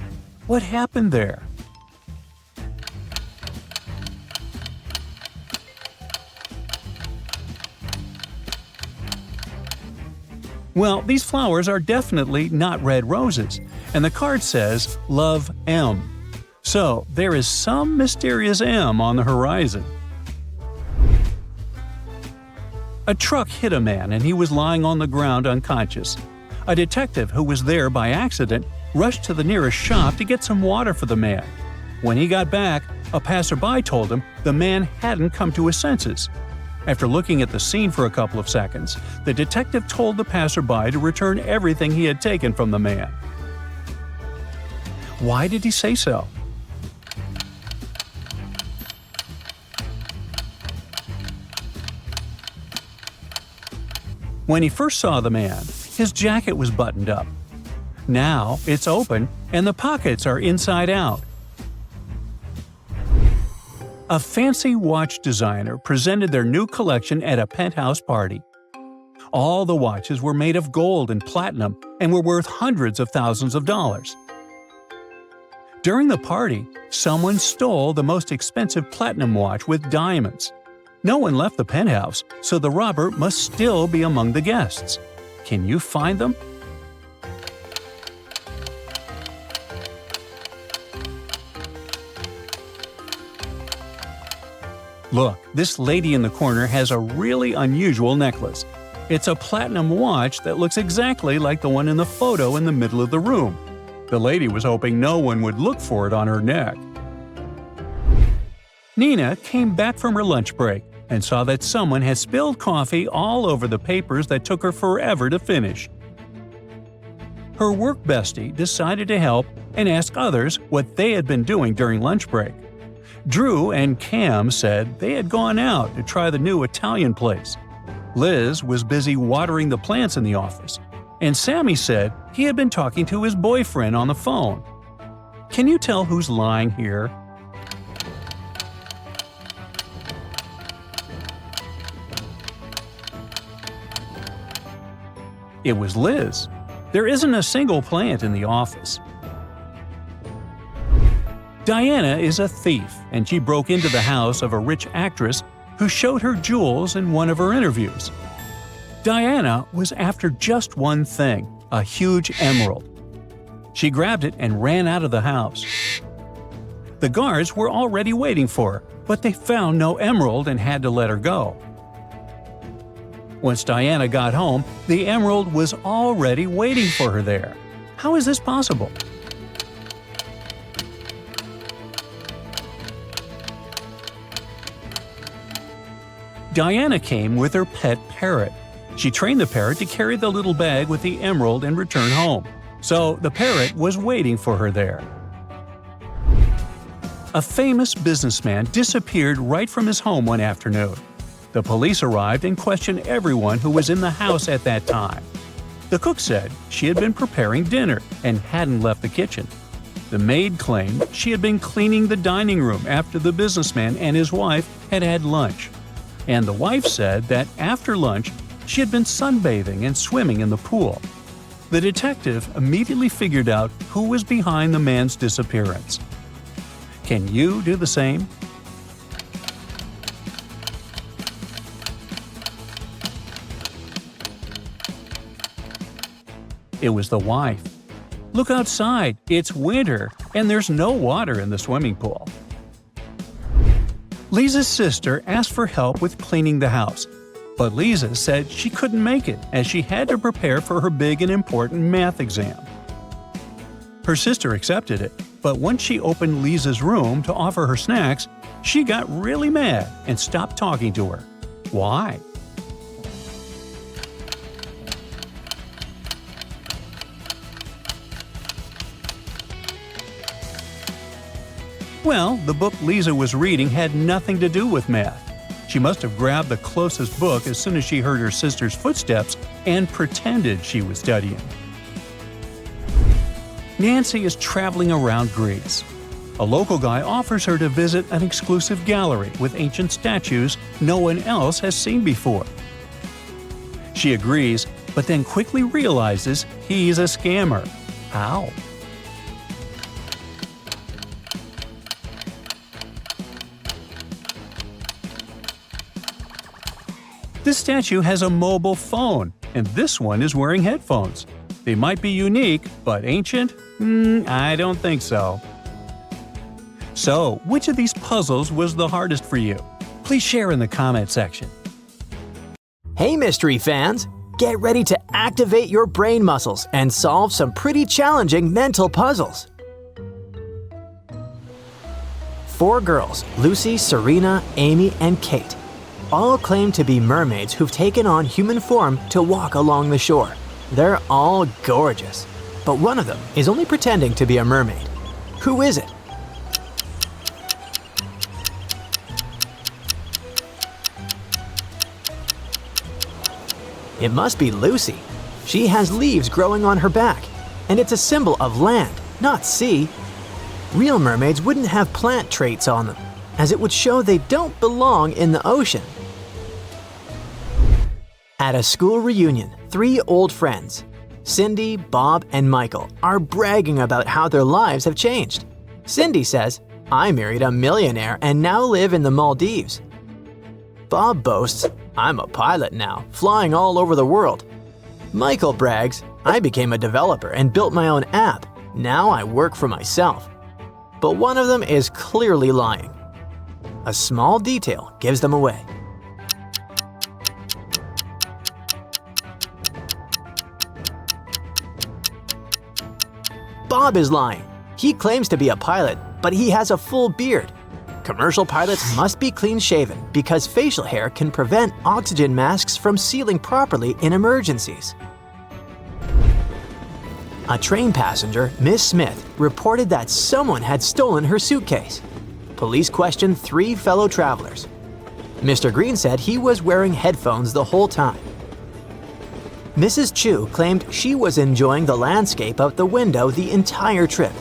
What happened there? Well, these flowers are definitely not red roses, and the card says, Love M. So, there is some mysterious M on the horizon. A truck hit a man and he was lying on the ground unconscious. A detective who was there by accident rushed to the nearest shop to get some water for the man. When he got back, a passerby told him the man hadn't come to his senses. After looking at the scene for a couple of seconds, the detective told the passerby to return everything he had taken from the man. Why did he say so? When he first saw the man, his jacket was buttoned up. Now it's open and the pockets are inside out. A fancy watch designer presented their new collection at a penthouse party. All the watches were made of gold and platinum and were worth hundreds of thousands of dollars. During the party, someone stole the most expensive platinum watch with diamonds. No one left the penthouse, so the robber must still be among the guests. Can you find them? Look, this lady in the corner has a really unusual necklace. It's a platinum watch that looks exactly like the one in the photo in the middle of the room. The lady was hoping no one would look for it on her neck. Nina came back from her lunch break and saw that someone had spilled coffee all over the papers that took her forever to finish. Her work bestie decided to help and ask others what they had been doing during lunch break. Drew and Cam said they had gone out to try the new Italian place. Liz was busy watering the plants in the office, and Sammy said he had been talking to his boyfriend on the phone. Can you tell who's lying here? It was Liz. There isn't a single plant in the office. Diana is a thief, and she broke into the house of a rich actress who showed her jewels in one of her interviews. Diana was after just one thing, a huge emerald. She grabbed it and ran out of the house. The guards were already waiting for her, but they found no emerald and had to let her go. Once Diana got home, the emerald was already waiting for her there. How is this possible? Diana came with her pet parrot. She trained the parrot to carry the little bag with the emerald and return home. So the parrot was waiting for her there. A famous businessman disappeared right from his home one afternoon. The police arrived and questioned everyone who was in the house at that time. The cook said she had been preparing dinner and hadn't left the kitchen. The maid claimed she had been cleaning the dining room after the businessman and his wife had had lunch. And the wife said that after lunch, she had been sunbathing and swimming in the pool. The detective immediately figured out who was behind the man's disappearance. Can you do the same? It was the wife. Look outside, it's winter, and there's no water in the swimming pool. Lisa's sister asked for help with cleaning the house, but Lisa said she couldn't make it as she had to prepare for her big and important math exam. Her sister accepted it, but once she opened Lisa's room to offer her snacks, she got really mad and stopped talking to her. Why? Well, the book Lisa was reading had nothing to do with math. She must have grabbed the closest book as soon as she heard her sister's footsteps and pretended she was studying. Nancy is traveling around Greece. A local guy offers her to visit an exclusive gallery with ancient statues no one else has seen before. She agrees, but then quickly realizes he's a scammer. How? This statue has a mobile phone, and this one is wearing headphones. They might be unique, but ancient? I don't think so. So, which of these puzzles was the hardest for you? Please share in the comment section. Hey mystery fans! Get ready to activate your brain muscles and solve some pretty challenging mental puzzles. 4 girls, Lucy, Serena, Amy, and Kate, all claim to be mermaids who've taken on human form to walk along the shore. They're all gorgeous, but one of them is only pretending to be a mermaid. Who is it? It must be Lucy. She has leaves growing on her back, and it's a symbol of land, not sea. Real mermaids wouldn't have plant traits on them, as it would show they don't belong in the ocean. At a school reunion, 3 old friends, Cindy, Bob, and Michael, are bragging about how their lives have changed. Cindy says, "I married a millionaire and now live in the Maldives." Bob boasts, "I'm a pilot now, flying all over the world." Michael brags, "I became a developer and built my own app. Now I work for myself." But one of them is clearly lying. A small detail gives them away. Bob is lying. He claims to be a pilot, but he has a full beard. Commercial pilots must be clean-shaven because facial hair can prevent oxygen masks from sealing properly in emergencies. A train passenger, Miss Smith, reported that someone had stolen her suitcase. Police questioned 3 fellow travelers. Mr. Green said he was wearing headphones the whole time. Mrs. Chu claimed she was enjoying the landscape out the window the entire trip.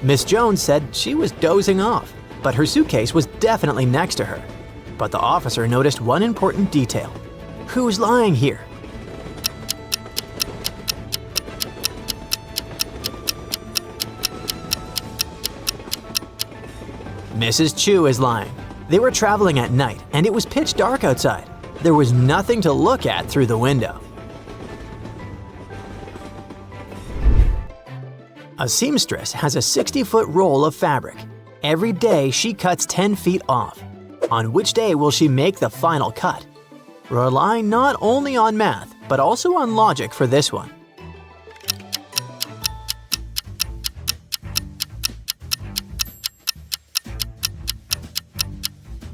Miss Jones said she was dozing off, but her suitcase was definitely next to her. But the officer noticed one important detail. Who's lying here? Mrs. Chu is lying. They were traveling at night and it was pitch dark outside. There was nothing to look at through the window. A seamstress has a 60-foot roll of fabric. Every day she cuts 10 feet off. On which day will she make the final cut? Rely not only on math, but also on logic for this one.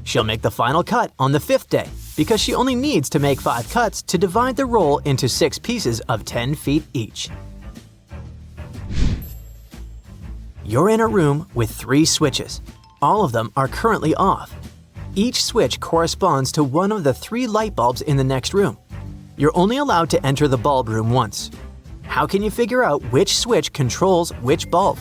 She'll make the final cut on the 5th day, because she only needs to make 5 cuts to divide the roll into 6 pieces of 10 feet each. You're in a room with 3 switches. All of them are currently off. Each switch corresponds to one of the 3 light bulbs in the next room. You're only allowed to enter the bulb room once. How can you figure out which switch controls which bulb?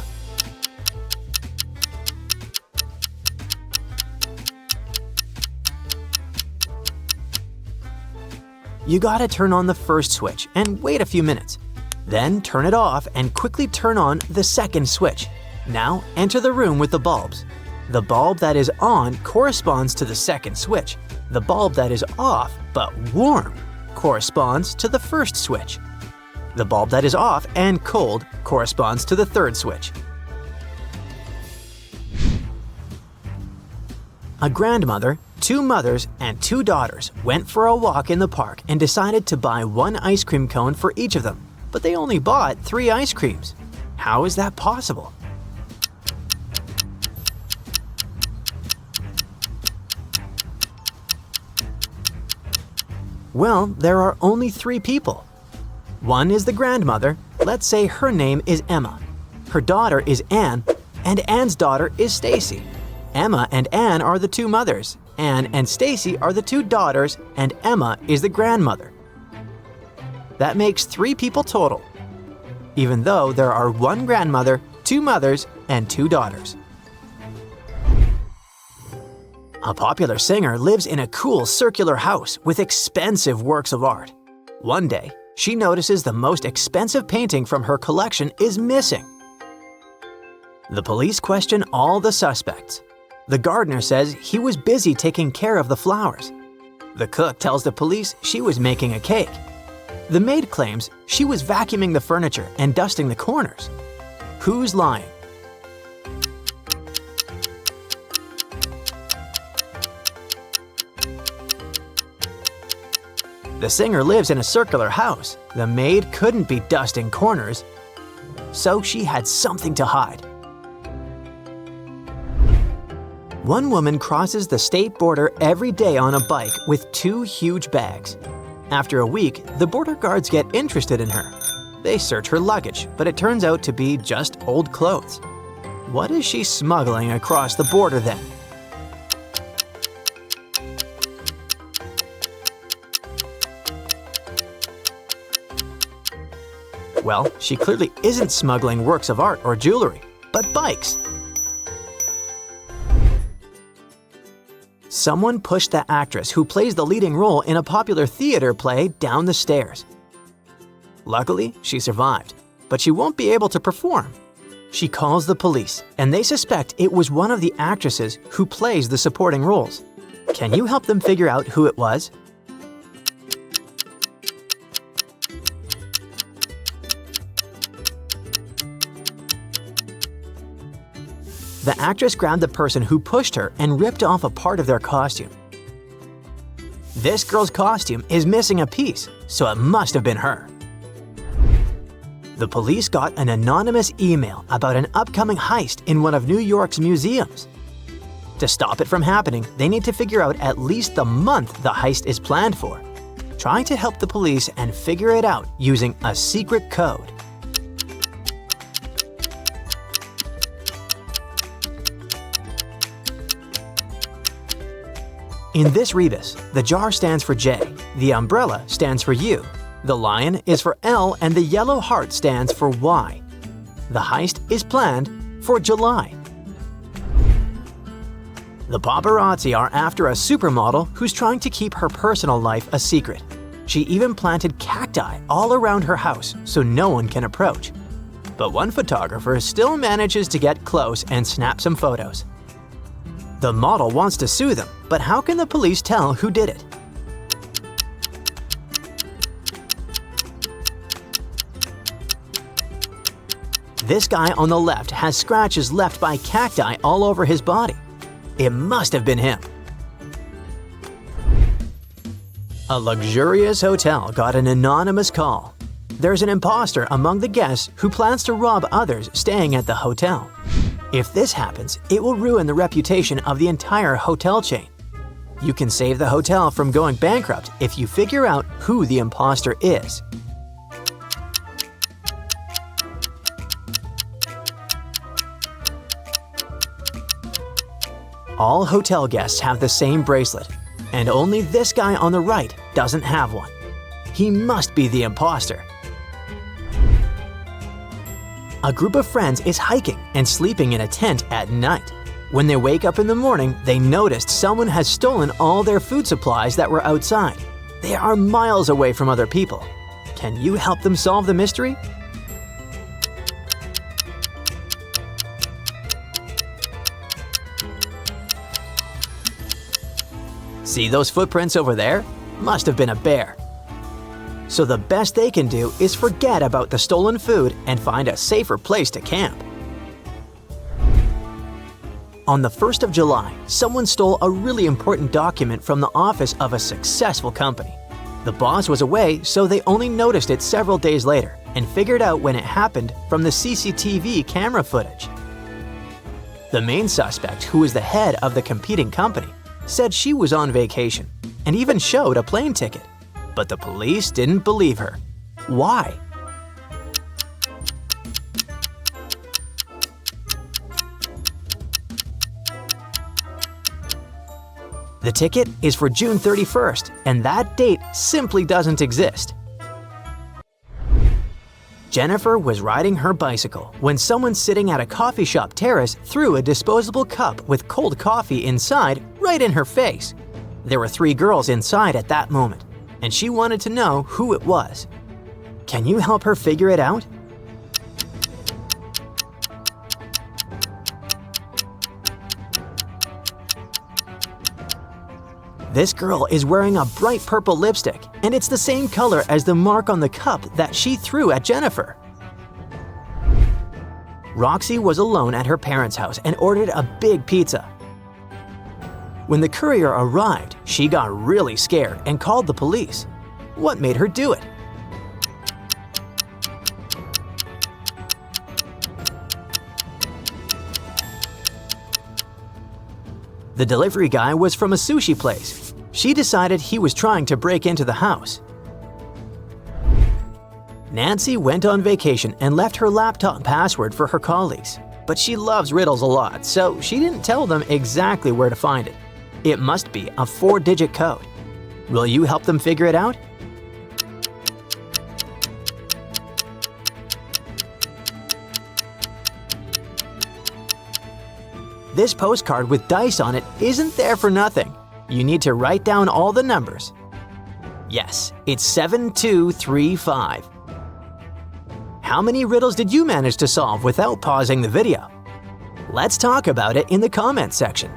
You gotta turn on the first switch and wait a few minutes. Then turn it off and quickly turn on the second switch. Now enter the room with the bulbs. The bulb that is on corresponds to the second switch. The bulb that is off but warm corresponds to the first switch. The bulb that is off and cold corresponds to the third switch. A grandmother, 2 mothers, and 2 daughters went for a walk in the park and decided to buy 1 ice cream cone for each of them, but they only bought 3 ice creams. How is that possible? Well, there are only 3 people. One is the grandmother. Let's say her name is Emma. Her daughter is Anne, and Anne's daughter is Stacy. Emma and Anne are the 2 mothers. Anne and Stacy are the 2 daughters, and Emma is the grandmother. That makes 3 people total, even though there are 1 grandmother, 2 mothers, and 2 daughters. A popular singer lives in a cool circular house with expensive works of art. One day, she notices the most expensive painting from her collection is missing. The police question all the suspects. The gardener says he was busy taking care of the flowers. The cook tells the police she was making a cake. The maid claims she was vacuuming the furniture and dusting the corners. Who's lying? The singer lives in a circular house. The maid couldn't be dusting corners, so she had something to hide. One woman crosses the state border every day on a bike with 2 huge bags. After a week, the border guards get interested in her. They search her luggage, but it turns out to be just old clothes. What is she smuggling across the border then? Well, she clearly isn't smuggling works of art or jewelry, but bikes. Someone pushed the actress who plays the leading role in a popular theater play down the stairs. Luckily, she survived, but she won't be able to perform. She calls the police, and they suspect it was one of the actresses who plays the supporting roles. Can you help them figure out who it was? The actress grabbed the person who pushed her and ripped off a part of their costume. This girl's costume is missing a piece, so it must have been her. The police got an anonymous email about an upcoming heist in one of New York's museums. To stop it from happening, they need to figure out at least the month the heist is planned for. Try to help the police and figure it out using a secret code. In this rebus, the jar stands for J, the umbrella stands for U, the lion is for L, and the yellow heart stands for Y. The heist is planned for July. The paparazzi are after a supermodel who's trying to keep her personal life a secret. She even planted cacti all around her house so no one can approach. But one photographer still manages to get close and snap some photos. The model wants to sue them, but how can the police tell who did it? This guy on the left has scratches left by cacti all over his body. It must have been him. A luxurious hotel got an anonymous call. There's an imposter among the guests who plans to rob others staying at the hotel. If this happens, it will ruin the reputation of the entire hotel chain. You can save the hotel from going bankrupt if you figure out who the imposter is. All hotel guests have the same bracelet, and only this guy on the right doesn't have one. He must be the imposter. A group of friends is hiking and sleeping in a tent at night. When they wake up in the morning, they noticed someone has stolen all their food supplies that were outside. They are miles away from other people. Can you help them solve the mystery? See those footprints over there? Must have been a bear. So the best they can do is forget about the stolen food and find a safer place to camp. On the 1st of July, someone stole a really important document from the office of a successful company. The boss was away, so they only noticed it several days later and figured out when it happened from the CCTV camera footage. The main suspect, who was the head of the competing company, said she was on vacation and even showed a plane ticket. But the police didn't believe her. Why? The ticket is for June 31st, and that date simply doesn't exist. Jennifer was riding her bicycle when someone sitting at a coffee shop terrace threw a disposable cup with cold coffee inside right in her face. There were 3 girls inside at that moment, and she wanted to know who it was. Can you help her figure it out? This girl is wearing a bright purple lipstick, and it's the same color as the mark on the cup that she threw at Jennifer. Roxy was alone at her parents' house and ordered a big pizza. When the courier arrived, she got really scared and called the police. What made her do it? The delivery guy was from a sushi place. She decided he was trying to break into the house. Nancy went on vacation and left her laptop password for her colleagues. But she loves riddles a lot, so she didn't tell them exactly where to find it. It must be a 4-digit code. Will you help them figure it out? This postcard with dice on it isn't there for nothing. You need to write down all the numbers. Yes, it's 7235. How many riddles did you manage to solve without pausing the video? Let's talk about it in the comments section.